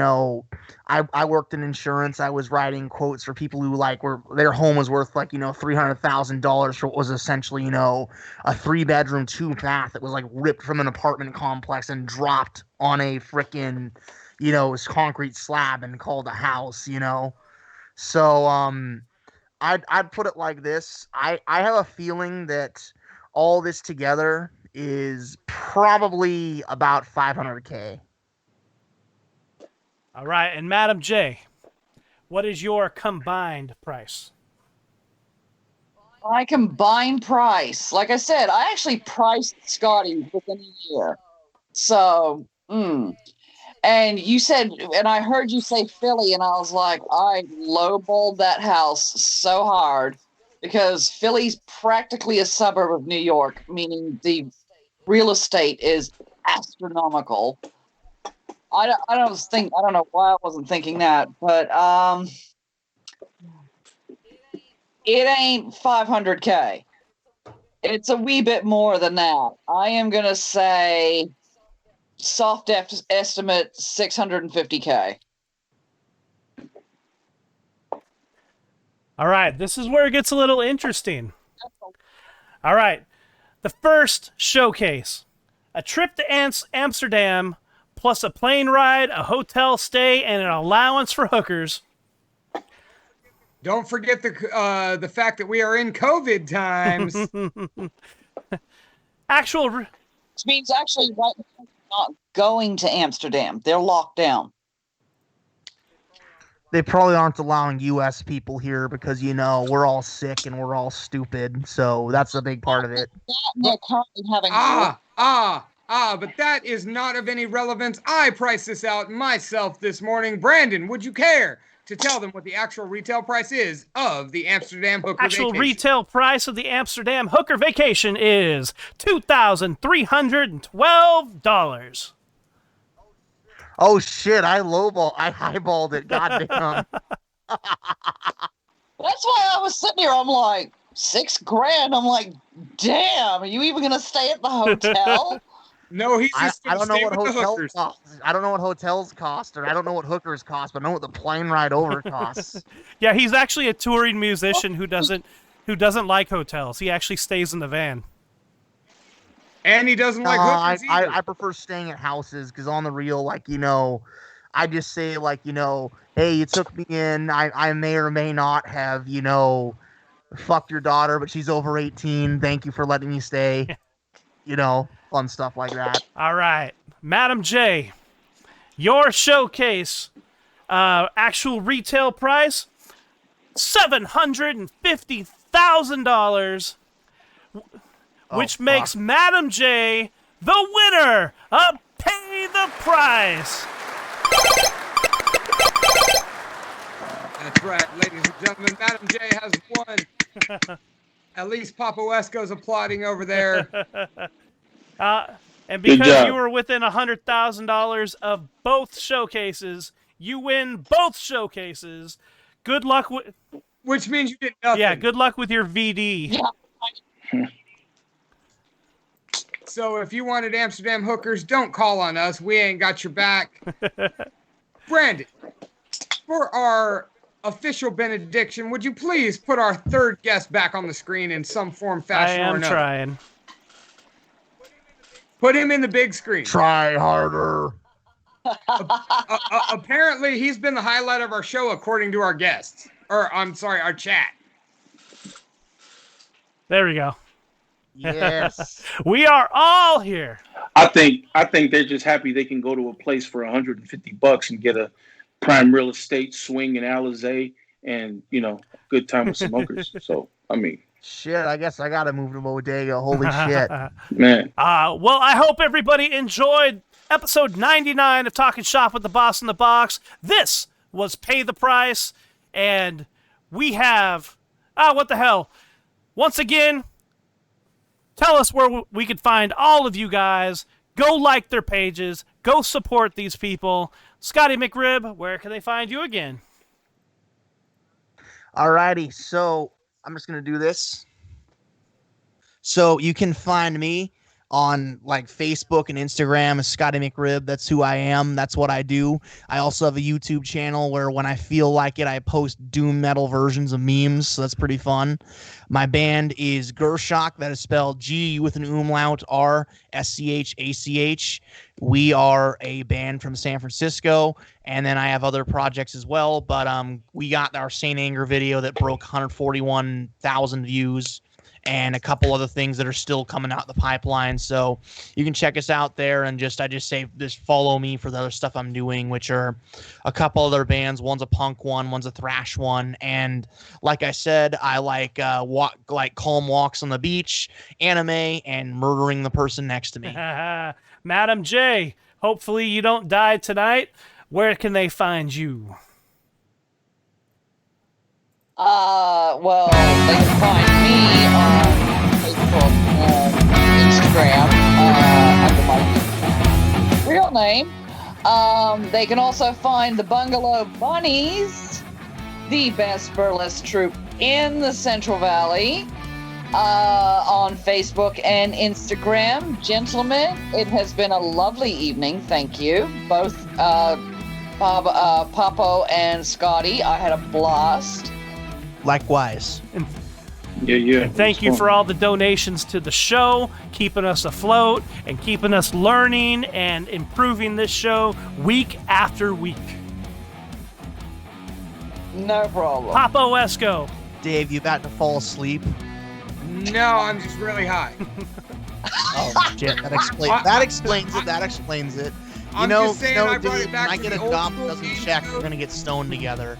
I worked in insurance. I was writing quotes for people who were their home was worth $300,000 for what was essentially a 3-bedroom 2-bath that was ripped from an apartment complex and dropped on a frickin' concrete slab and called a house. So I'd put it like this. I have a feeling that all this together is probably about $500K. All right, and Madam J, what is your combined price? My combined price, like I said, I actually priced Scotty within a year. So, and you said, and I heard you say Philly, and I was like, I lowballed that house so hard because Philly's practically a suburb of New York, meaning the real estate is astronomical. I don't know why I wasn't thinking that, but it ain't $500K. It's a wee bit more than that. I am gonna say soft estimate $650K. All right, this is where it gets a little interesting. All right, the first showcase, a trip to Amsterdam, plus a plane ride, a hotel stay, and an allowance for hookers. Don't forget the fact that we are in COVID times. Which means actually right now they're not going to Amsterdam. They're locked down. They probably aren't allowing U.S. people here because, we're all sick and we're all stupid. So that's a big part of it. They're currently having but that is not of any relevance. I priced this out myself this morning. Brandon, would you care to tell them what the actual retail price is of the Amsterdam hooker Actual vacation? retail price of the Amsterdam hooker vacation is $2,312. Oh shit! I highballed it. Goddamn. That's why I was sitting here. I'm like, $6,000. I'm like, damn. Are you even gonna stay at the hotel? No, he's just I don't know what with hotels cost. I don't know what hotels cost, or I don't know what hookers cost, but I know what the plane ride over costs. Yeah, he's actually a touring musician who doesn't like hotels. He actually stays in the van. And he doesn't like hookers either. I prefer staying at houses because on the real, I just say hey, you took me in. I may or may not have, fucked your daughter, but she's over 18. Thank you for letting me stay. Fun stuff like that. All right, Madam J, your showcase, actual retail price $750,000, which makes Madam J the winner of Pay the Price. That's right, ladies and gentlemen. Madam J has won. At least Papa Wesco's applauding over there. And because you were within $100,000 of both showcases, you win both showcases. Good luck with. Which means you did nothing. Yeah, good luck with your VD. So if you wanted Amsterdam hookers, don't call on us. We ain't got your back. Brandon, for our official benediction, would you please put our third guest back on the screen in some form, fashion, or another? I am trying. Put him in the big screen. Try harder. Apparently, he's been the highlight of our show, according to our guests. Or, I'm sorry, our chat. There we go. Yes. We are all here. I think they're just happy they can go to a place for $150 and get a prime real estate swing in Alizé and, good time with some hookers. So, I mean. Shit, I guess I gotta move to Bodega. Holy shit. Man. Well, I hope everybody enjoyed episode 99 of Talking Shop with the Boss in the Box. This was Pay the Price, and we have... what the hell? Once again, tell us where we could find all of you guys. Go like their pages. Go support these people. Scotty McRib, where can they find you again? Alrighty, so I'm just going to do this. So you can find me on like Facebook and Instagram as Scotty McRib. That's who I am. That's what I do. I also have a YouTube channel where when I feel like it, I post doom metal versions of memes. So that's pretty fun. My band is Gershach. That is spelled G with an umlaut, RSCHACH. We are a band from San Francisco. And then I have other projects as well. But we got our Saint Anger video that broke 141,000 views. And a couple other things that are still coming out the pipeline. So you can check us out there and just follow me for the other stuff I'm doing, which are a couple other bands. One's a punk one, one's a thrash one. And like I said, I like calm walks on the beach, anime, and murdering the person next to me. Madam J, hopefully you don't die tonight. Where can they find you? Well, they can find me on Facebook and Instagram under my real name. They can also find the Bungalow Bunnies, the best burlesque troupe in the Central Valley, on Facebook and Instagram. Gentlemen, it has been a lovely evening. Thank you. Both Papo and Scotty. I had a blast. Likewise. Yeah. And thank you for all the donations to the show, keeping us afloat and keeping us learning and improving this show week after week. No problem. Papo Esco. Dave, you about to fall asleep? No, I'm just really high. Oh, shit. That explains it. I'm just saying I brought Dave, it back when I to get the a old dump school doesn't game check, show. we're going to get stoned together.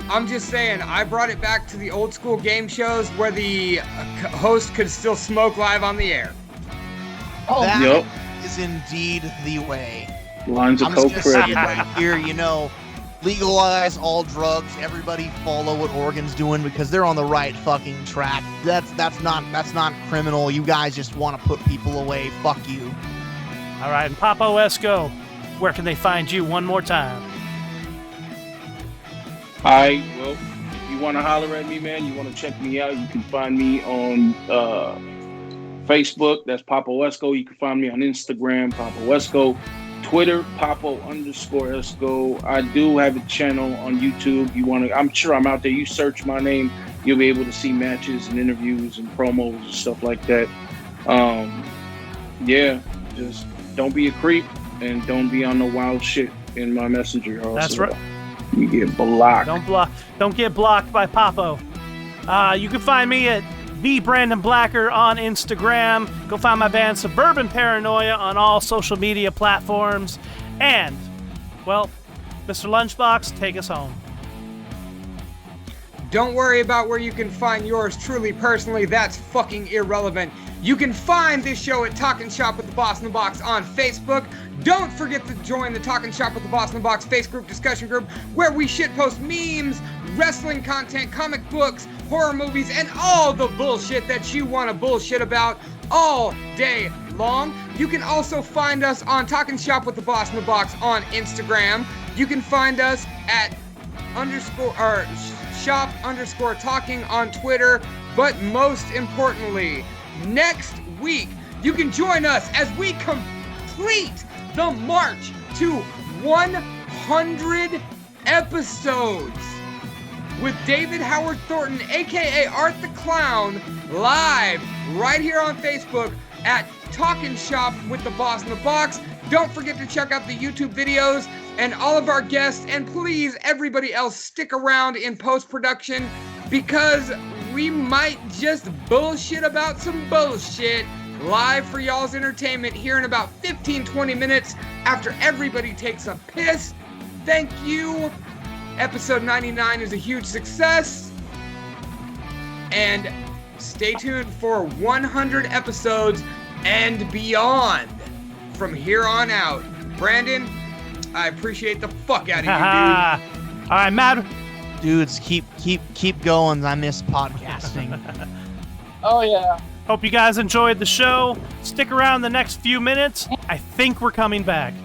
I'm just saying, I brought it back to the old school game shows where the host could still smoke live on the air. Oh, That is indeed the way. Lines of I'm coke just for going to say everybody. right here, legalize all drugs. Everybody follow what Oregon's doing because they're on the right fucking track. That's not criminal. You guys just want to put people away. Fuck you. All right, and Papo Esco, where can they find you one more time? If you want to holler at me, man, you want to check me out, you can find me on Facebook. That's Papo Esco. You can find me on Instagram, Papo Esco. Twitter, Papo_Esco. I do have a channel on YouTube. I'm sure I'm out there. You search my name, you'll be able to see matches and interviews and promos and stuff like that. Just don't be a creep and don't be on the wild shit in my messenger. That's right. You get blocked. Don't get blocked by Papo. You can find me at the Brandon Blacker on Instagram. Go find my band Suburban Paranoia on all social media platforms. And, well, Mr. Lunchbox, take us home. Don't worry about where you can find yours truly personally. That's fucking irrelevant. You can find this show at Talkin' Shop with the Boss in the Box on Facebook. Don't forget to join the Talkin' Shop with the Boss in the Box Facebook discussion group where we shitpost memes, wrestling content, comic books, horror movies, and all the bullshit that you want to bullshit about all day long. You can also find us on Talkin' Shop with the Boss in the Box on Instagram. You can find us at shop_talking on Twitter. But most importantly, next week, you can join us as we complete the march to 100 episodes with David Howard Thornton, aka Art the Clown, live right here on Facebook at Talkin' Shop with the Boss in the Box. Don't forget to check out the YouTube videos and all of our guests, and please, everybody else, stick around in post-production because we might just bullshit about some bullshit live for y'all's entertainment here in about 15-20 minutes after everybody takes a piss. Thank you. Episode 99 is a huge success. And stay tuned for 100 episodes and beyond from here on out. Brandon, I appreciate the fuck out of you, dude. All right, Matt. Dudes, keep going. I miss podcasting. Oh yeah. Hope you guys enjoyed the show. Stick around the next few minutes. I think we're coming back.